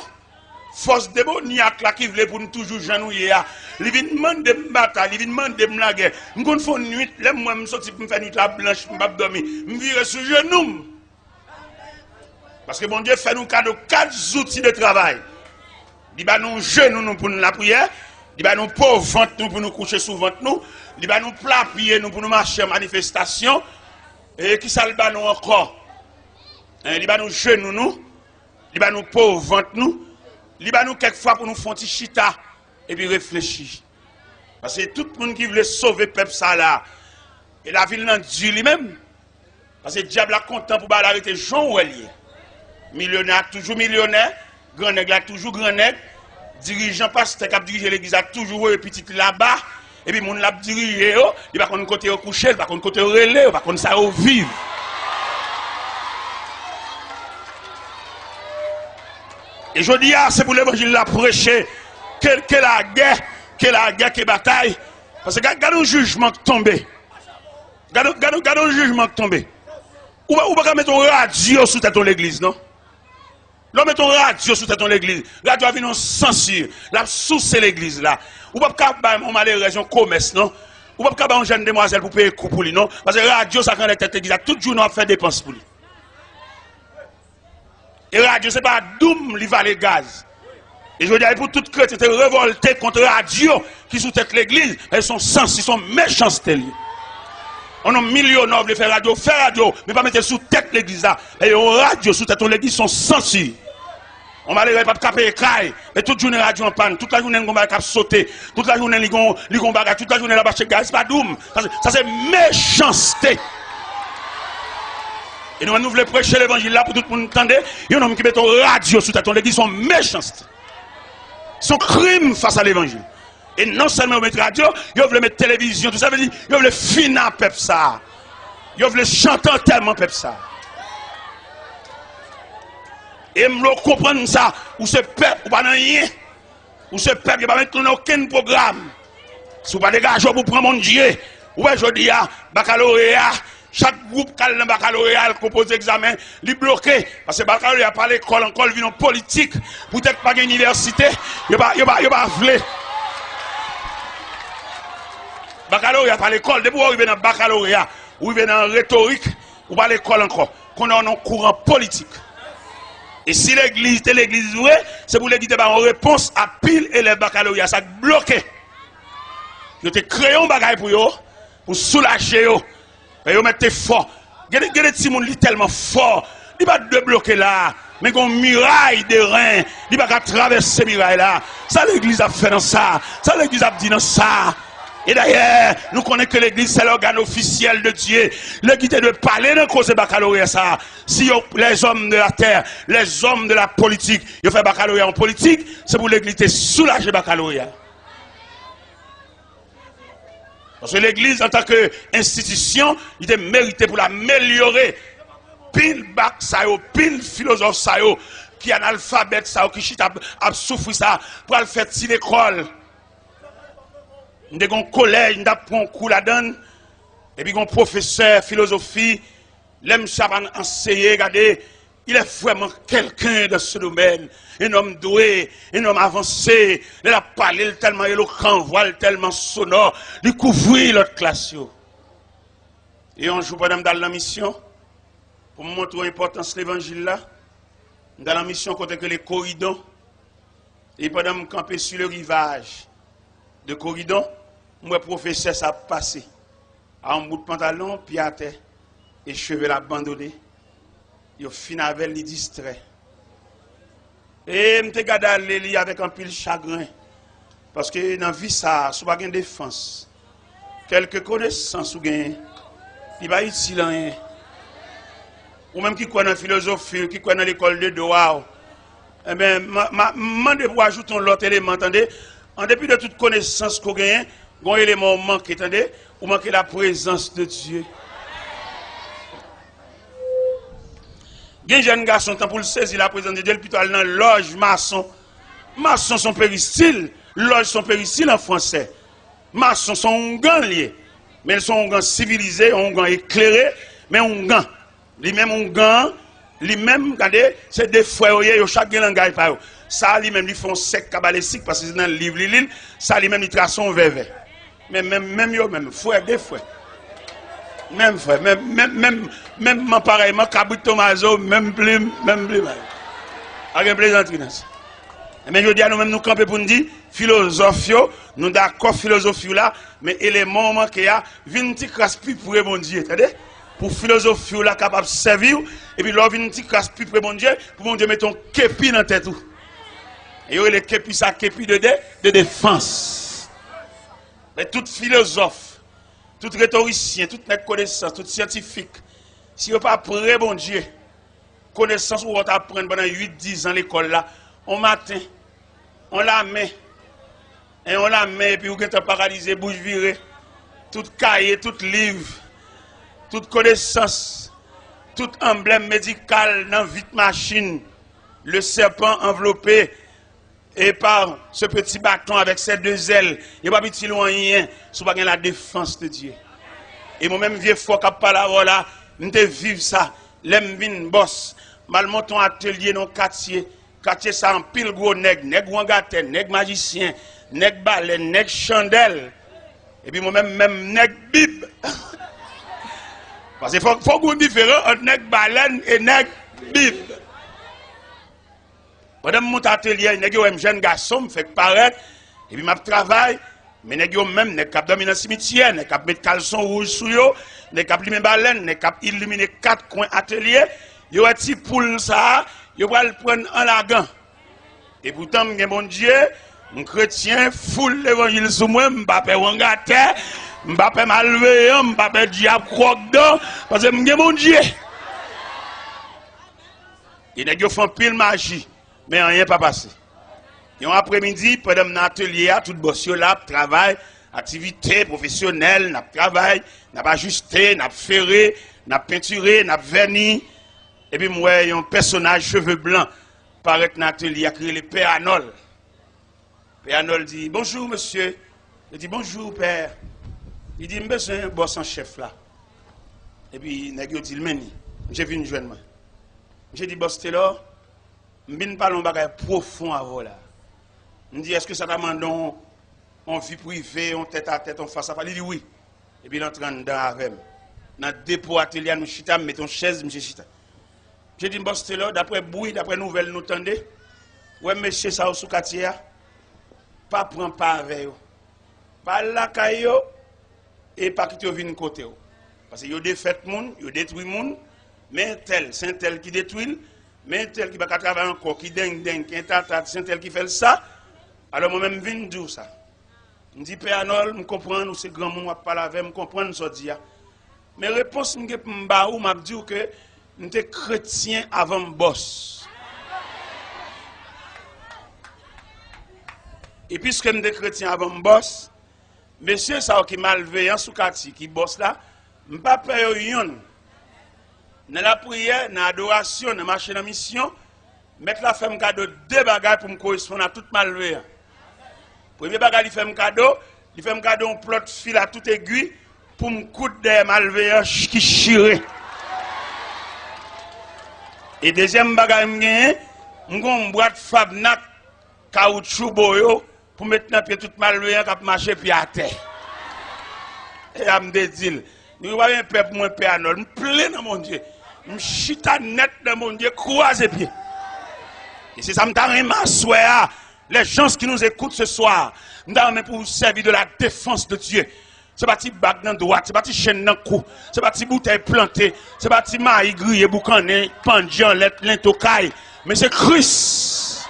Force démoniaque là qui voulait pour nous toujours janouiller. Il vient demander de me battre, il vient demander de me la guerre. Je vais faire une nuit, là, moi, je sorti pour me faire une nuit la blanche, je ne vais pas dormir. Je vais virer sur genou. Parce que mon Dieu fait nous cadeau 4 outils de travail. Il va nous genoux pour nous la prière. Il va nous pauvres ventre nous pour nous coucher sous ventre nous. Il va nous plat pied nous pour nous marcher en manifestation. Et qui ça le va nous encore? Il va nous genoux nous. Il va nous pauvres ventre nous. Il va nous quelquefois pour nous faire un petit chita et puis réfléchir. Parce que tout le monde qui veut sauver le peuple ça là. Et la ville n'a Dieu lui-même. Parce que le diable a content pour arrêter Jean Ouelier. Millionnaire, toujours millionnaire. Grand nègre, toujours grand nègre. Dirigeant pasteur qui a dirigé l'église a toujours eu petit là-bas. Et puis, moun l'a dirigé, il va qu'on côté au coucher, il va qu'on côté au relais, il va qu'on ça au vivre. Et je dis, c'est pour l'évangile la prêcher, que la guerre, que bataille. Parce que regarde le jugement tombé. Regarde le jugement tombé. Ou pas mettre ton radio sous ton l'église, non? L'on met ton radio sous ton l'église. Radio a venu en censure. La sous l'église là. Ou pas faire un malheureux, un commerce, non? Ou pas faire une jeune demoiselle pour payer coup pour lui, non? Parce que radio, ça connecte l'église. Tout jour, on fait dépenses pour lui. Et radio, c'est pas doum, il va les gaz. Et je veux dire, pour toute chrétien, révolté contre radio qui sous tête l'église, elles sont sens, ils sont méchants, on a millions de faire radio, mais pas mettre sous tête l'église là. Et on radio sous tête l'église sont censurés. On va les pas caper écaille, mais toute journée radio en panne, toute la journée on va cap sauter, toute la journée li gon bagage, toute la journée là bas chez gaz, pas doum. Ça c'est méchanceté. Et nous voulons prêcher l'évangile là pour tout le monde entendre. Il y a un homme qui met ton radio sous tête l'église sont méchanceté. Son crime face à l'évangile. Et non seulement mettre radio, ils veulent mettre télévision, tout ça veut dire, ils veulent finir peuple ça. Ils veulent chanter tellement peuple ça. Et me comprendre ça, ou ce peuple, ou pas rien, ou ce peuple, il va mettre dans aucun programme. Si vous pas dégager pour prendre mon Dieu, ou bien je dis, baccalauréat, chaque groupe qui a le baccalauréat compose examen, il bloqué. Parce que le baccalauréat pas l'école, encore il vient en politique, peut-être pas l'université, il va vouloir. Baccalauréat par l'école, depuis vous arrivez dans le baccalauréat, vous arrivez dans la rhétorique, ou pas l'école encore, qu'on a un courant politique. Et si l'église est l'église vraie, c'est pour l'église en réponse à pile et les baccalauréats, ça bloqué. Vous avez créé un bagage pour eux, pour soulager eux, et vous mettez fort. Regardez les petits gens tellement fort, il va débloquer là, mais qu'on muraille de reins, il va traverser muraille là. Ça l'église a fait dans ça, ça l'église a dit dans ça. Et d'ailleurs, nous connaissons que l'église, c'est l'organe officiel de Dieu. L'église est de parler de cause de baccalauréat, ça. Si les hommes de la terre, les hommes de la politique, ils font baccalauréat en politique, c'est pour l'église de soulager baccalauréat. Parce que l'église, en tant qu'institution, il est mérité pour l'améliorer. Pile bac, ça y est, pile philosophe, ça y est, qui est analphabète, ça y est, qui chute à souffrir, ça, pour le faire si l'école. Nous avons un collège, nous avons un cours là-dedans, et puis un professeur philosophie, l'aime ça enseigner, regardez, il est vraiment quelqu'un dans ce domaine, un homme doué, un homme avancé, il a parlé tellement éloquent, voile tellement sonore, il couvrit l'autre classe. Et on joue pendant dans la mission, pour montrer l'importance de l'évangile là, dans la mission côté que les corridors, et pendant que camper sur le rivage de corridor, moi professeur ça passé à un bout de pantalon, pied à terre, et cheveux abandonnés. Il fin avec les distrait. Et je regarde aller avec un pile chagrin. Parce que dans la vie, ça, si vous n'avez pas de défense, quelques connaissances, vous avez, il va être utile. Ou même qui croit dans la philosophie, qui croit dans l'école de droit. Eh bien, je demande pour ajouter l'autre élément, attendez. En dépit de toute connaissance qu'on gagne, un élément manque, attendez, ou manque la présence de Dieu. Il y a un jeune garçon, pour le saisir la présence de Dieu, plutôt dans la loge maçon. Maçon sont péristyles, loge sont péristyles en français. Maçon sont ongans, mais ils sont ongans civilisés, ongans éclairés, mais ongans. Les mêmes ongans, les mêmes, regardez, c'est des frères, chaque langage par eux. Ça, lui-même, ils font sec cabalistique parce que c'est dans le livre, ça, lui-même, ils tracent un verre. Mais même, frère, des frères. Même frère, même pareillement, Cabrit Tomaso, même plume. Avec plaisanterie. Mais je dis à nous-mêmes, nous camper pour nous dire, philosophie, nous d'accord philosophie là, mais élément qui a, vient petit crasse-pi pour bon Dieu, c'est-à-dire, pour philosophie là, capable de servir, et puis là, vient petit crasse-pi pour bon Dieu mettre ton képi dans la tête. Et il y a le képi, ça képi de défense. Mais tout philosophe, tout rhétoricien, toute connaissance, tout scientifique, si vous pas prêt, bon Dieu, connaissance ou on apprendre pendant 8-10 ans à l'école là, on matin, on la met, Et on la met, et puis vous êtes paralysé, bouche virée. Tout cahier, tout livre, toute connaissance, tout emblème médical dans vite machine. Le serpent enveloppé et par ce petit bâton avec ses deux ailes. Il n'y a pas petit loin rien, sous pas la défense de Dieu. Et moi-même, vieux fort qui parle là, je vivre ça. L'aime vin boss. Mal monton atelier dans le quartier. Quartier ça en pile gros nègre, nègre wangaten, nègre magicien, nègre baleine, nègre chandelle. Et puis moi-même, même nègre bib. Parce qu'il faut qu'on différence entre nègre baleine et nègre bib. Pendant mon atelier, nègre un jeune garçon me fait paraître. Et puis je travaille. Mais nègre même, nègre cap dormir dans le cimetière, nègre cap mettre caleçon rouge sous yo, nègre cap limer baleine, nègre cap illuminer 4 coins atelier. Yo a petit poule ça, yo va le prendre en lagan. Et pourtant, mon Dieu, un chrétien, foule l'évangile sous moi, m'bapé wangate, m'bapé malveillant, m'bapé diable croque-dent, parce que mon Dieu. Et nèg yo font pile magie, mais rien pas passé. Et un après-midi, pendant mon atelier, tout boss là, travail, activité professionnelle, n'a travail, n'a pas ajusté, n'a ferré, n'a peinturé, n'a verni. Et puis moi, un personnage cheveux blancs paraît dans l'atelier, a créé le Père Arnold. Père Arnold dit bonjour monsieur. Il dit bonjour père. Il dit besoin un boss en chef là. Et puis nèg yo dit le meni. J'ai vu une jeune moi. J'ai dit boss t'es là. M'bine parlons bagay profond avant là. Me dit est-ce que ça demande en vie privée, en tête à tête, en face à face. Il dit oui. Et puis il entre dans avec. Dans le dépôt atelier nous chita, mettons chaise monsieur chita. J'ai dit, boss, là, d'après bruit, d'après nouvelles, nous tendez. Ouais, monsieur, ça, sous quartier, pas prendre pas avec eux. Pas la caillou, et pas quitter vin côté. Parce que yo défait moun, yo détruit moun, mais tel, c'est tel qui détruit, mais tel qui va travailler encore, qui dingue, qui est c'est tel qui fait ça. Alors moi-même, je viens dire ça. Je dis, Père Arnold, je comprends, nous, c'est grand monde, je parle avec, je comprends ce dit. Mais réponse, je me dis que nous sommes chrétiens avant le boss. Et puisque nous sommes chrétiens avant le boss, monsieur, ça qui est malveillant sous quartier, qui boss là, je ne peux pas payer rien. Dans la prière, dans l'adoration, dans la marche de mission, mettre la femme cadeau 2 bagages pour me correspondre à toute malveillant. Premier bagage, il fait un cadeau un plot de fil à toute aiguille pour me coudre des malveillants qui chirent. Et deuxième bagage, je une boîte Fabnac caoutchouc boyo pour mettre dans pied tout malveillant qui marcher puis à terre. Et je me dis, nous voyons un peuple moins Père Arnold, je plein dans mon Dieu. Je chita net dans mon Dieu, croise pied. Et c'est ça que je m'assois. Les gens qui nous écoutent ce soir, nous sommes pour vous servir de la défense de Dieu. C'est pas petit bac dans droite, c'est pas petit chaîne dans cou, c'est pas petit bouteille plantée, c'est pas petit maïs grillé, boucané, pendian, l'intocaille, mais c'est Christ.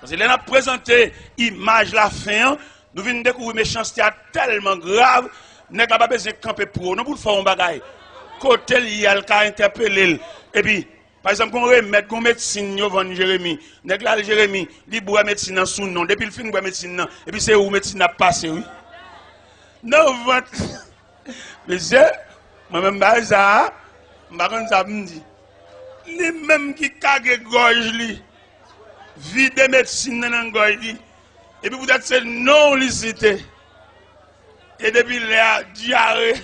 Parce qu'il a présenté l'image la fin, nous venons découvrir méchanceté tellement grave, nous n'avons pas besoin de camper pour nous, pour faire un bagage. Côté il y a le cas interpellé, et puis, par exemple, on remet une médecine, on vend Jérémie. Nègla Jérémie, il boit médecine dans son nom. Depuis le film, il boit médecine. Et puis c'est où médecine a passé, oui. Non, monsieur, moi-même, ça, je me dis, les mêmes qui cagent gorge, vide médecine dans la gorge, et puis peut-être c'est non licité. Et depuis la diarrhée,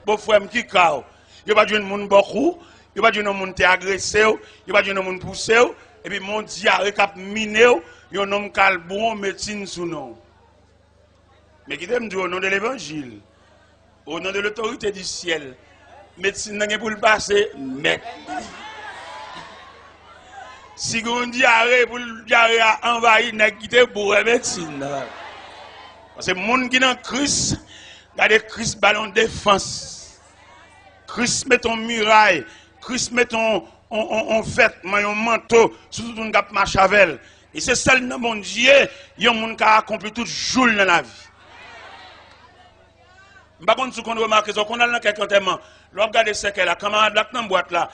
bon frère, qui cao, il n'y a pas de monde beaucoup. Il n'y a pas de monde qui agressé, il n'y a pas de monde poussé, et puis mon diarrhée qui a miné, il y a un homme qui a le bon médecine sous nom. Mais qui t'aime dire au nom de l'évangile, au nom de l'autorité du ciel, médecine n'a pas pour le passer, mais. Si vous avez diarrhée, pour le diarrhée a envahi, n'a quitté pour la médecine. Parce que les gens qui sont dans Christ, regardez Christ ballon de défense. Christ met ton muraille. Christ met un vêtement, un manteau, surtout une gap machavel. Et c'est celle dans mon Dieu, il y a un monde qui a accompli tout jour dans la vie. Je ne sais pas si vous remarquez, qu'on a dans quelques enterrements, l'on regarde ce qu'elle a, camarade là, dans la boîte là,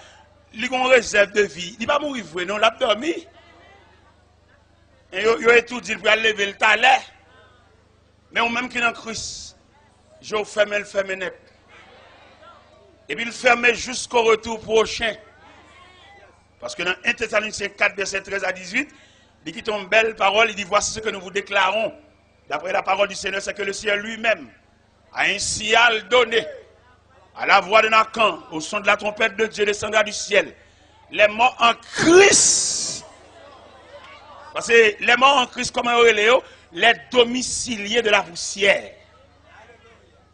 il a une réserve de vie, il ne va pas mourir, non, il a dormi. Yo étudie pour lever le talent. Mais ou même qui dans Christ, je ferme le net. Et puis il ferme jusqu'au retour prochain. Parce que dans 1 Thessaloniciens 4, verset 13 à 18, il dit une belle parole, il dit voici ce que nous vous déclarons. D'après la parole du Seigneur, c'est que le ciel lui-même a un signal donné. À la voix de Nathan, au son de la trompette de Dieu descendra du ciel. Les morts en Christ. Parce que les morts en Christ, comment les domiciliés de la poussière.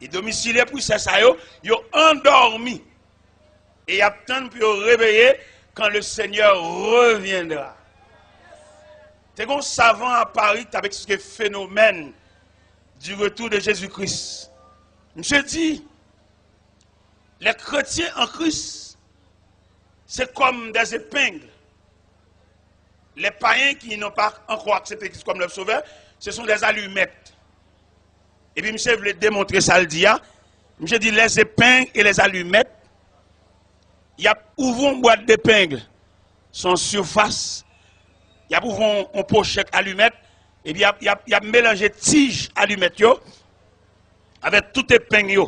Les domiciliés pour ça, ils ont endormi. Et ils attendent pour réveiller quand le Seigneur reviendra. C'est un savant à Paris avec ce phénomène du retour de Jésus-Christ. Je dis, les chrétiens en Christ, c'est comme des épingles. Les païens qui n'ont pas encore accepté Christ comme leur sauveur, ce sont des allumettes. Et puis, monsieur voulait démontrer ça le dia. Monsieur dit, les épingles et les allumettes, il y a ouvert une boîte d'épingles, son surface, il y a ouvert une pochette allumette, et puis il y a mélangé tige allumette avec tout épingle.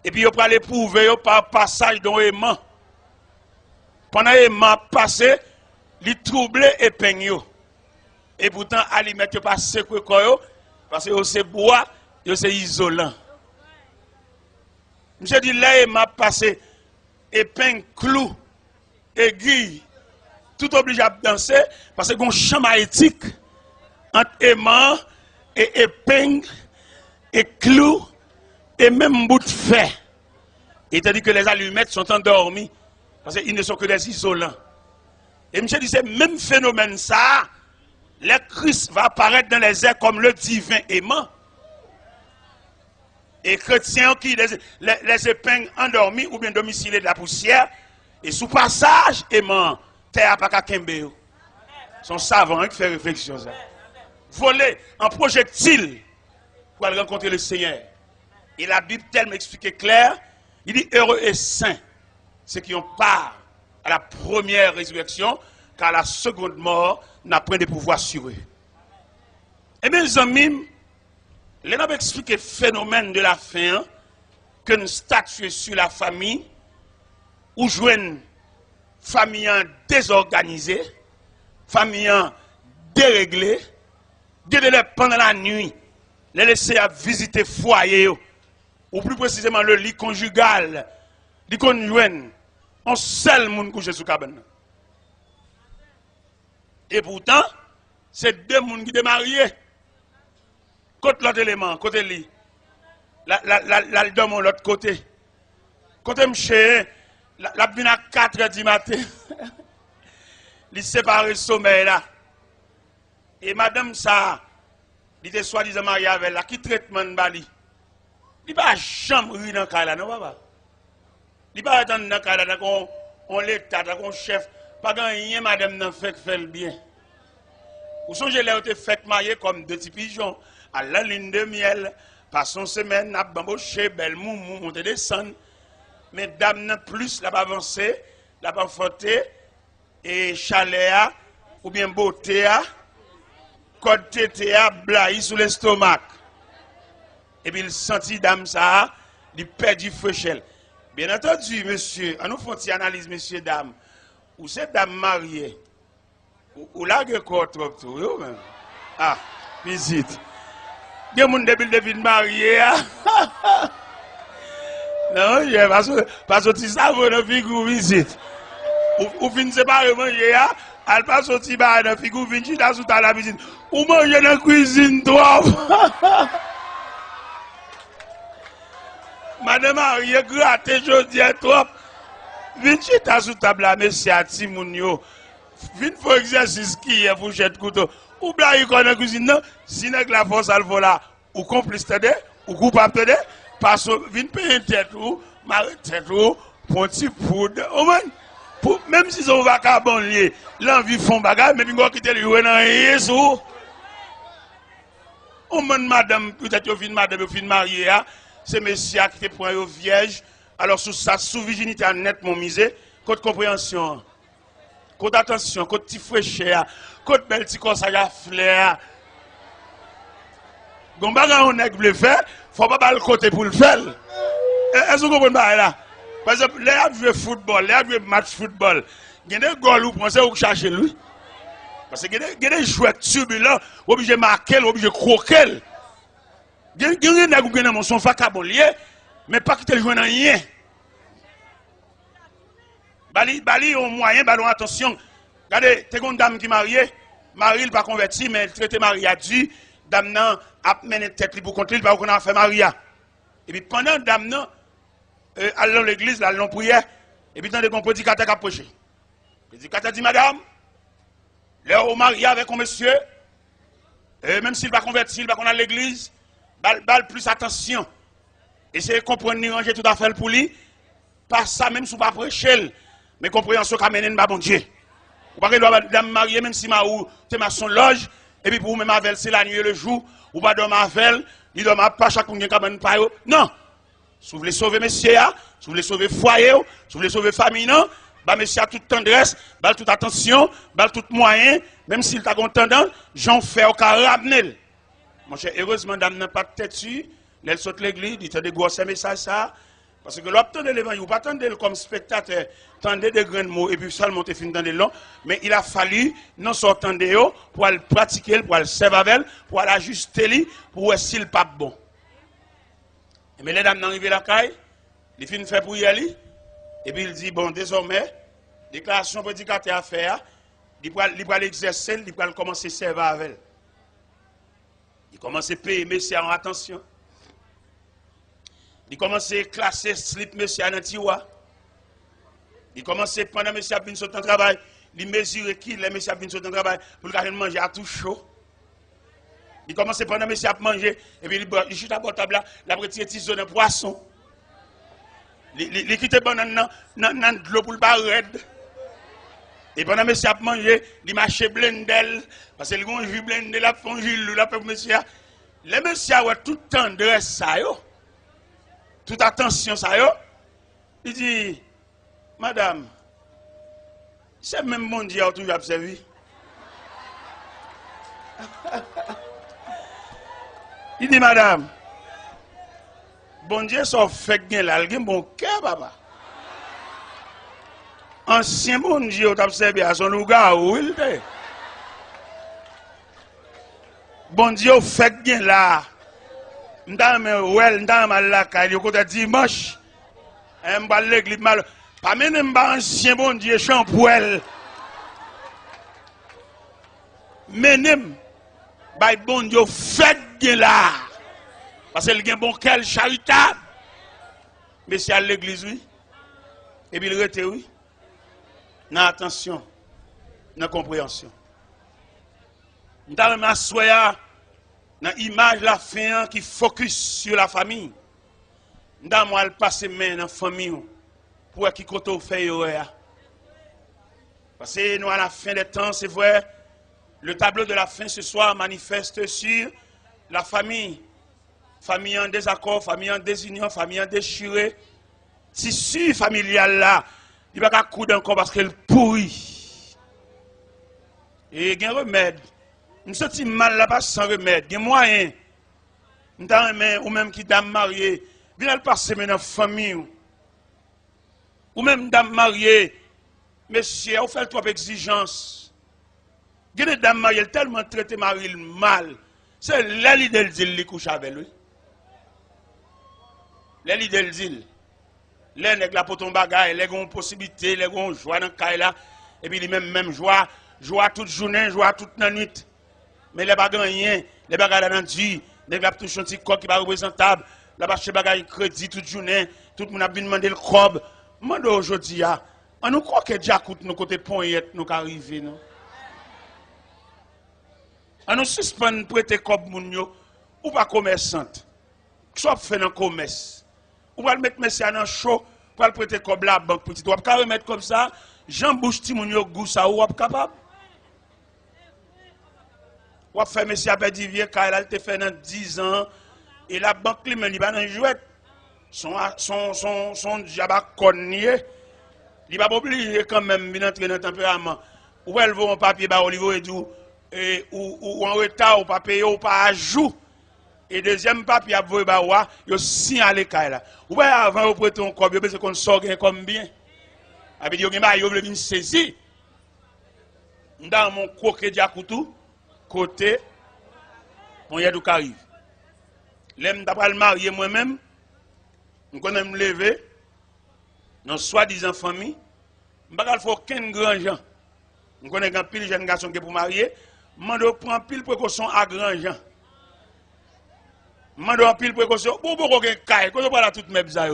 Et puis, il va aller prouver par passage dans l'aimant. Pendant l'aimant passé, il trouble épingle. Et pourtant, allumette pas secoué parce que c'est bois, c'est isolant. Monsieur dit, l'aimant passé, épingle, clou, aiguille, tout obligé à danser parce qu'il y a un champ magnétique entre aimant et épingle et clou et même bout de fer. Et tandis que les allumettes sont endormies parce qu'ils ne sont que des isolants. Et monsieur dit, c'est même phénomène ça, le Christ va apparaître dans les airs comme le divin aimant. Et chrétiens qui les épingles endormis ou bien domiciliés de la poussière, et sous passage aimant, terre pas qu'à Kembe. Son savant qui fait réflexion ça. Voler en projectile pour aller rencontrer le Seigneur. Et la Bible tellement expliqué clair, il dit heureux et saints, ceux qui ont part à la première résurrection, car la seconde mort n'a point de pouvoir sur eux. Et mes amis, les gens expliquent le phénomène de la fin, que nous statuons sur la famille, ou jouons famille désorganisée, famille déréglée, pendant la nuit, les laisser à visiter foyer, ou plus précisément le lit conjugal, dit qu'on joue un seul monde couché sous cabane. Et pourtant, c'est deux personnes qui sont mariés. Côté l'autre élément, côté lit. La dorme de l'autre côté. Côté monsieur, la vient à 4 h du matin. Il sépare le sommeil là. Et madame ça, il était soi-disant marié avec elle, qui traitement de Bali. Il va jamais rire dans le cas là, non papa? Il va attendre dans le cas là, on l'état, on chef. Pas rien, madame n'a fait le bien. Vous songez là où tu fait marier comme deux petits pigeons, à la ligne de miel, par son semaine, n'a bamboché, belle moumou, monter descendre. Mais dame n'a plus, la pas avancé, la pas fauté, et chaléa, ou bien beauté, code tété, blaï sous l'estomac. Et puis il sentit dame ça, il perd du fauchel. Bien entendu, monsieur, on nous fait une analyse, monsieur, dame. Ou c'est dame mariée, ou là, il y a quoi trop, même. Ah, visite. Il y a des gens qui sont mariés. Non, parce que tu sais, vous figure visite. Ou fin séparer manger, elle passe au petit bar, dans figure vinci dans sous la visite. Ou manger dans la cuisine trop. Madame Marie, gratte, je dis trop. Vinci dans sous table, monsieur Timounio. Vin faut exercice qui est fourchette couteau. Ou bien il connaît la cuisine, non? Si la force elle vola, ou complice t'aider, ou coupable t'aider, parce que vin payer tête ou, marre tête ou, pour un petit poudre. Même si c'est un vacabon lié, l'envie font bagarre, mais vous quittez le oué dans Jésus. Au moins, madame, peut-être que vous madame, vous mariée, c'est monsieur qui te prend au vierge, alors sous sa sous-virginité net mon misé, côté compréhension. Côte attention, côte petit fraîcheur, côte belle petit corps, ça y a flair. Gon bagan on nèg veut faire, faut pas le côté pour le faire. Est-ce que vous comprenez là? Par exemple, les jouer football, les jouer match football, il y a des goals où pensez ou chercher lui. Parce que il y a des joueurs turbulents, obligé marquer, obligé croquer. Il y a des nèg qui ont son facabolier, mais pas quitter le joueur dans rien. Bali au moyen, ballon attention. Regardez, t'es une dame qui est mariée, mari il pas converti, mais elle traite marié à Dieu, dame nan a mené tête pour contre lui, pas qu'on a fait maria. Et puis pendant dame nan allons l'église, allons prière, et puis tant de qu'on prédicateur qui a prêché. Le prédicateur dit madame, là au marié avec un monsieur, même s'il va converti, il va qu'on a l'église, bal plus attention. Essayez de comprendre ni ranger tout à fait pour lui, pas ça même si vous pas prêcher. Mais compréhension qu'a mené bon Dieu. Ou pas que dame mariée, même si ma ou t'es ma son loge, et puis pour vous même avec c'est la nuit et le jour, ou pas dormir avec, il dormir pas chaque monde qui a pas non. Si vous voulez sauver monsieur, si vous voulez sauver foyer, si vous voulez sauver famille, non, bah monsieur a toute tendresse, bah toute attention, bah tout moyen, même s'il t'a tendance, j'en fais au cas ramener. Mon cher, heureusement dame n'a pas de tête dessus, elle saute l'église, il t'a des gros messages ça. Parce que l'obtenir de l'évangile, vous ne pas attendre comme spectateur, tendez des grands mots et puis seulement te fin dans les longs, mais il a fallu non sortir de eux pour le pratiquer, pour le servir avec, pour l'ajuster, pour voir s'il n'est pas bon. Mais les dames n'arrivent à la caille, les filles fait pour y aller, et puis il dit, bon, désormais, déclaration prédicateur à faire, il va l'exercer, il va commencer à servir avec. Il commence à payer, messieurs, en attention. Il commence à classer slip monsieur dans tiroir. Il commence pendant monsieur a venu sur ton travail, il mesure qui les monsieur a venu sur ton travail pour le manger à tout chaud. Il commence pendant monsieur a manger et puis il chute à bord table là, la retire tiso de poisson. Il quitte banane dans de l'eau pour le pas raide. Et pendant monsieur a manger, il marche blendel parce que le gon jus blendel la font jus là pour monsieur. Les monsieur a tout tendresse ça yo. Toute attention, ça yo. Il dit, madame, c'est même mon Dieu qui a toujours observé. Il dit, madame, bon Dieu, ça fait que là, il a bon cœur, papa. Ancien bon Dieu qui a observé à son lugar où il était. Bon Dieu, fait que là. M'dame la caille côté dimanche m'ba l'église mal pas même m'ba ancien bon Dieu champouel menem bay bon Dieu fait bien là parce qu'il gen bon cœur charitable mais c'est à l'église oui et puis il rete oui dans attention dans compréhension m'dame m'assoya dans l'image la fin qui focus sur la famille. Dans moi, elle passe main dans la famille pour qui côté fait parce que nous à la fin des temps, c'est vrai, le tableau de la fin ce soir manifeste sur la famille. Famille en désaccord, famille en désunion, famille en déchirée. Tissu familial là, il va pas coudre encore parce qu'elle pourrit. Et il y a un remède. Je sens mal là-bas sans remède. Il y a moyen. Ou même qui dame mariée, viens passer dans la famille. Ou même dame mariée, monsieur, vous faites trop d'exigences. Il y a des dames mariées tellement traité mari mal. C'est l'île de l'île qui couche avec lui. L'île de l'île. Les nègres là pour ton bagage, les ont possibilité, les ont joie dans le cas là. Et puis les même joie toute journée, joie toute la nuit. Mais les bagages rien, les bagages dans Dieu, les gars touchent un petit corps qui va représentable, la bas chez bagages crédit toute journée, tout le monde a bien demandé le cob. Mande aujourd'hui on nous croit que Dieu coûte nos côté poignette nous arriver non. On nous suspend prêter cob moun yo ou pas commerçante. Soit fait dans commerce. Ou va le mettre monsieur dans chaud pour le prêter cob la banque petit. Ou pas remettre comme ça, Jean bouche ti moun yo gou ça ou capable. Ou a fait monsieur a perdu vieux car il a fait dans 10 ans et la banque lui même il va dans jouet son diable connier il va pas oublier quand même bien entrer dans tempérament ou elle vaut un papier bah au niveau et du ou en retard ou pas payé ou pas à jour. Et deuxième papier à vous bah wa, yo signalé kay là. Ou pas avant vous prêter un corps, parce qu'on sort comme bien. A veut dire que yo veut venir saisir. Dans mon croquet diakoutou côté on y a du arrive. L'aime d'après le marié moi-même, on connaît me lever dans soi-disant famille, je ne faut aucun grand gens. On connaît un pile jeune garçon qui est pour marier, je prend pile précaution à grand gens. Je prends pile précaution pour aucun caille, quand on parle à toute mes bizarres.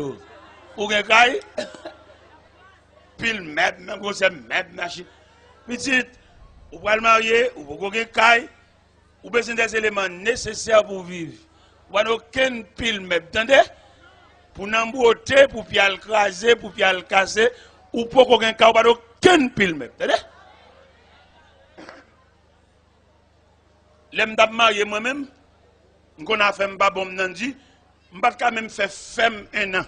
Ou un caille pile même comme c'est même machine. Petite, ou pour le marier, ou pour aucun caille, ou besoin des éléments nécessaires pour vivre. Ou aucun pile même, attendez? Pour n'embouter, pour pial craser, pour pial casser, ou pour aucun cas, ou aucun pile même. Attendez? L'aime d'ab marié moi-même, qu'on a fait un bon nandi, je ne quand même fait femme 1 an.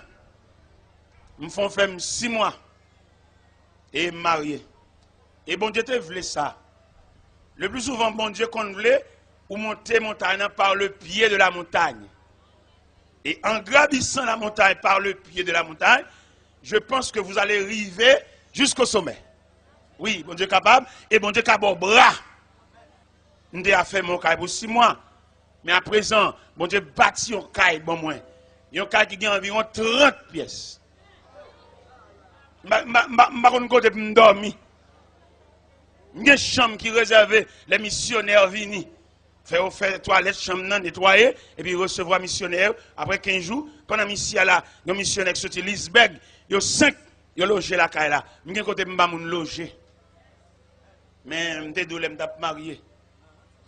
Je fais femme 6 mois. Et marié. Et bon Dieu te voulait ça. Le plus souvent, bon Dieu qu'on voulait, ou monter montagne par le pied de la montagne. Et en gravissant la montagne par le pied de la montagne, je pense que vous allez arriver jusqu'au sommet. Oui, bon Dieu capable, et bon Dieu capable bras. Nous avons fait mon caille pour 6 mois. Mais à présent, bon Dieu bâti un caille bon moins. Un caille qui a environ 30 pièces. Je ne sais pas côté pour me dormir. Il y a une chambre qui est réservée, les missionnaires viennent. Faire toilette, chambre nettoyer, et puis recevoir missionnaire. Après 15 jours, pendant mission là, il y a un missionnaire qui sorti Lisberg, il y a 5, il y a logé la caille là. Je ne côté pas loger. Mais je suis marié.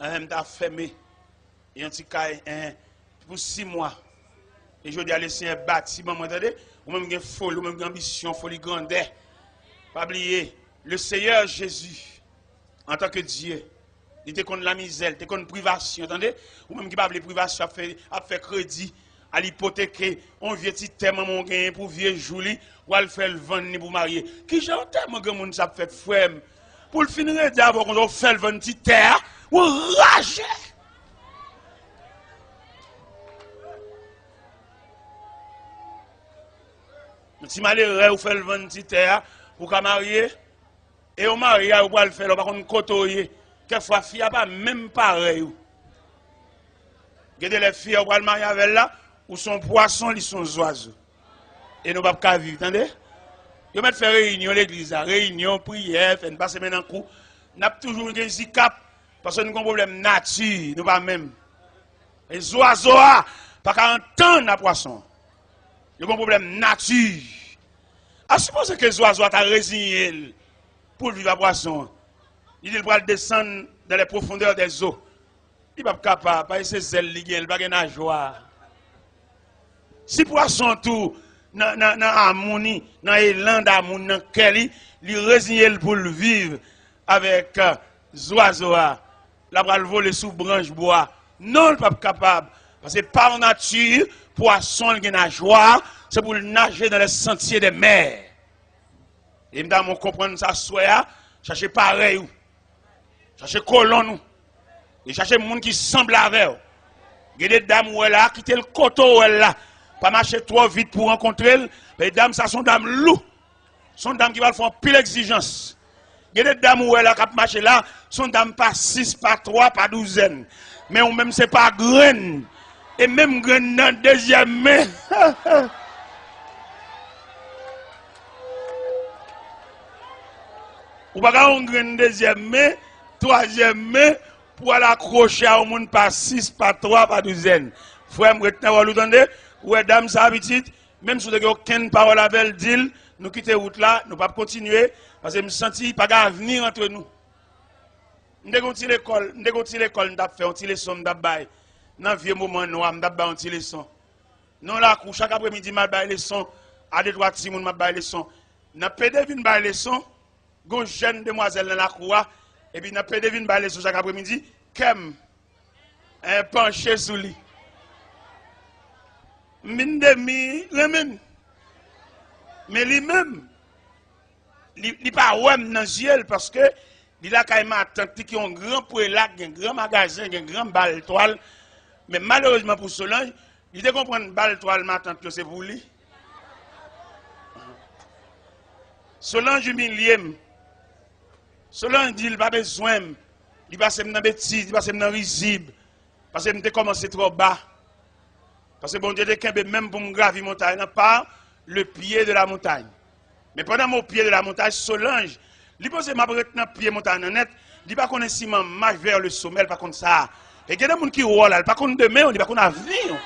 Je suis fermé. Et un petit caille pour 6 mois. Et je dis à laisser un bâtiment, vous entendez? Ou même une folie, ou même une ambition, folie grandeur. Pas oublier, le Seigneur Jésus, en tant que Dieu, il était contre la misère, il était contre la privation, attendez? Ou même qui parle de privation, a fait crédit, à l'hypothéquer, on vient petit tellement mon gain pour vieux Julie, ou à le faire le vendre pour marier. Qui j'ai tellement de monde ça fait frère, pour le finir d'abord qu'on fait le vendre petit terre, ou rager. Si malheureux ou fait le vendre petit terre, pour qu'à marier, et au mariage, ou pas le faire, par contre, côtoyer. Quelquefois, filles pas même pareil. Regardez les filles, ou pas le mariage avec là, ou son poisson, ils sont oiseaux. Et nous ne pouvons pas vivre, attendez? Ils mettent faire réunion l'église, réunion, prière, faire passer maintenant coup. Nous avons toujours des zikap, parce que nous avons un problème nature, nous pas même. Les oiseaux, pas qu'à entendre la poisson. Nous avons un problème nature. À supposer que les oiseaux sont résignés pour vivre à poisson. Il va descendre dans les profondeurs des eaux. Il va pas capable, pas ses ailes, il va pas nageoire. Si poisson tout, dans harmonie, dans l'élan d'amour, dans lequel il résigne pour le vivre avec les oiseaux, la va le voler sous branche bois. Non, il n'est pas capable. Parce que par nature, poisson, il nageoire, c'est pour nager dans les sentiers des mers. Et m'da mon comprendre ça soya, chercher pareil. Chercher colon nous. Et chercher monde qui semble avec. Il y a des dames où elle a quitté le coteau où elle a. Pas marcher trop vite pour rencontrer elle. Les dames, ça sont dames loups. Sont dames qui vont faire pile exigence. Il y a des dames où elle a qui marcher là, sont dames pas 6, pas 3, pas 12. Mais ou même c'est pas graine. Et même graine dans deuxième main. Ou pas qu'on graine deuxième main, troisième main, pour aller accrocher à un monde pas 6, pas 3, pas 12. Frère, vous entendez? Ouais, dame, ça habitude, même si vous n'avez aucune parole avec elle, dit, nous quittons la route là, nous ne pouvons pas continuer, parce que je me sens qu'il n'y a pas d'avenir entre nous. Nous avons fait l'école, nous avons fait une leçon, nous avons fait dans vieux moment noir, nous avons fait une leçon. Nous là, chaque après-midi, nous avons fait une leçon, à des droits de Simon, nous avons fait une leçon. Nous avons fait une leçon, une jeune demoiselle dans la cour, et puis nous avons fait une leçon chaque après-midi, Kem, un penché sous lui. Mindemi, remen. Mais lui-même, il n'est pas ouem dans le ciel parce que Il y a ma tante qui ont un grand prélat, un grand magasin, un grand balle toile. Mais malheureusement pour Solange, il a compris balle toile, ma tante, c'est pour lui. Solange humilie. Solange dit, il n'a pas besoin. Il passe dans bêtise, il passe dans risible. Parce que je commencé trop bas. Parce que bon Dieu, même pour me gravir montagne, pas le pied de la montagne. Mais pendant mon pied de la montagne, Solange, il pose ma brette dans le pied de la montagne net, il pas connaît si je marche vers le sommet, pas contre ça. Et il y a des gens qui roulent là, pas contre demain, on dit pas contre avenir.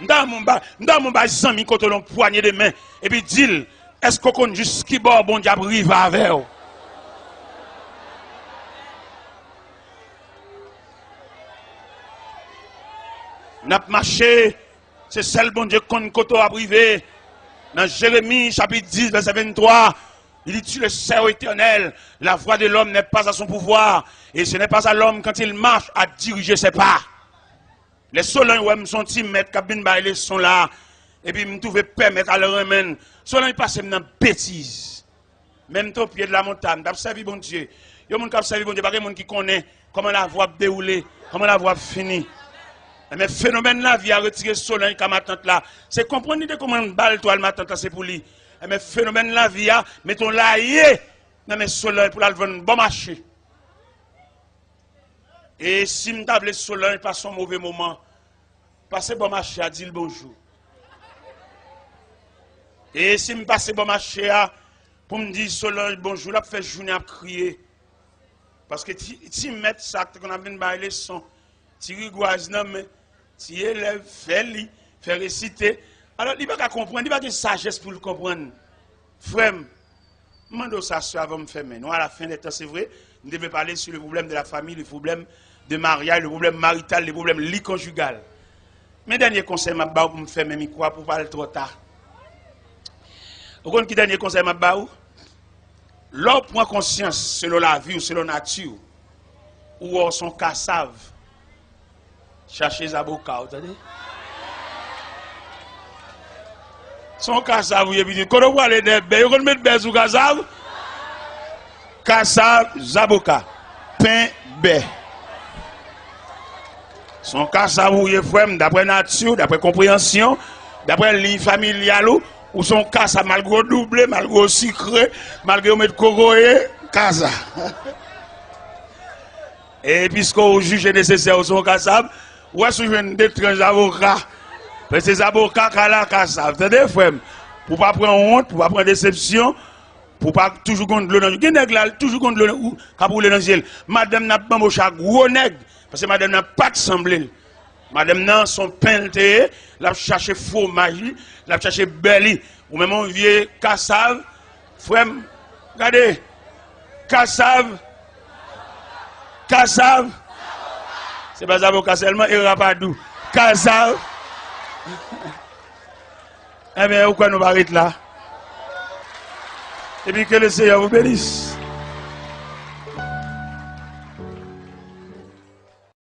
Dans mon bas, Zami, quand on a poignet de main, et puis dit, est-ce qu'on connaît juste qui bord, bon diable, rive avec vous? N'a marché, c'est celle bon Dieu qu'on koto a privé. Dans Jérémie chapitre 10 verset 23, il dit tu le sais ô éternel, la voix de l'homme n'est pas à son pouvoir et ce n'est pas à l'homme quand il marche à diriger ses pas. Les Solange ouais son petit maître cabine baile sont là et puis me trouver permettre à leur remen. Solange passe dans bêtise. Même au pied de la montagne, d'ab servi bon Dieu. Yo moun k'ap servi bon Dieu, pas quelqu'un qui connaît comment la voie dérouler, comment la voie finir. Mais phénomène la vie a retiré Solange comme ma tante là. C'est comprendre comment une balle toi ma tante là c'est pour lui. Mais phénomène la vie a mettons là non mais Solange pour la vendre bon marché. Et si me table Solange passe un mauvais moment, passez bon marché à dire bonjour. Et si me passe bon marché à pour me dire Solange bonjour, là fait journée à crier. Parce que si mettre ça qu'on a bien bailler son, ti rigoise non mais si élève fait li, fait réciter. Alors il va pas comprendre, il va de sagesse pour le comprendre. Frère, mando ça avant me faire mais nous à la fin des temps c'est vrai, nous devons parler sur le problème de la famille, le problème de mariage, le problème marital, le problème lit conjugal. Mes derniers conseils m'a ba pour me faire même quoi pour parler trop tard. Vous connaissez qui dernier conseil m'a ba ou? L'homme prend conscience selon la vie ou selon la nature ou son cassave. Cherchez Zaboka, vous entendez? Son cassave, vous avez dit, quand on voit les bébés, on met des sous cassave. Cassave, Zaboka, pain, bé. Son cassave, vous avez fait, d'après nature, d'après compréhension, d'après ligne familiale, ou son cassave, malgré doublé, malgré sucré, malgré mettre cocoé, casa. Et puisqu'on juge nécessaire son cassave, ou est-ce que je d'étranges avocats? Parce que ces avocats qui ont la cassave, vous entendez, frère? Pour ne pas prendre honte, pour ne pas prendre déception, pour ne pas toujours contre l'eau dans le ciel. Il y a toujours contre l'eau dans le ciel. Madame n'a pas un gros nègre, parce que madame n'a pas de semblé. Madame n'a son peinté, la cherché fromage, la cherché belly, ou même un vieux cassave. Frère, regardez, cassave. Cassave. C'est pas avocat seulement, et rapadou. Cassave. Eh bien, pourquoi nous arrêtons là? Et puis que le Seigneur vous bénisse.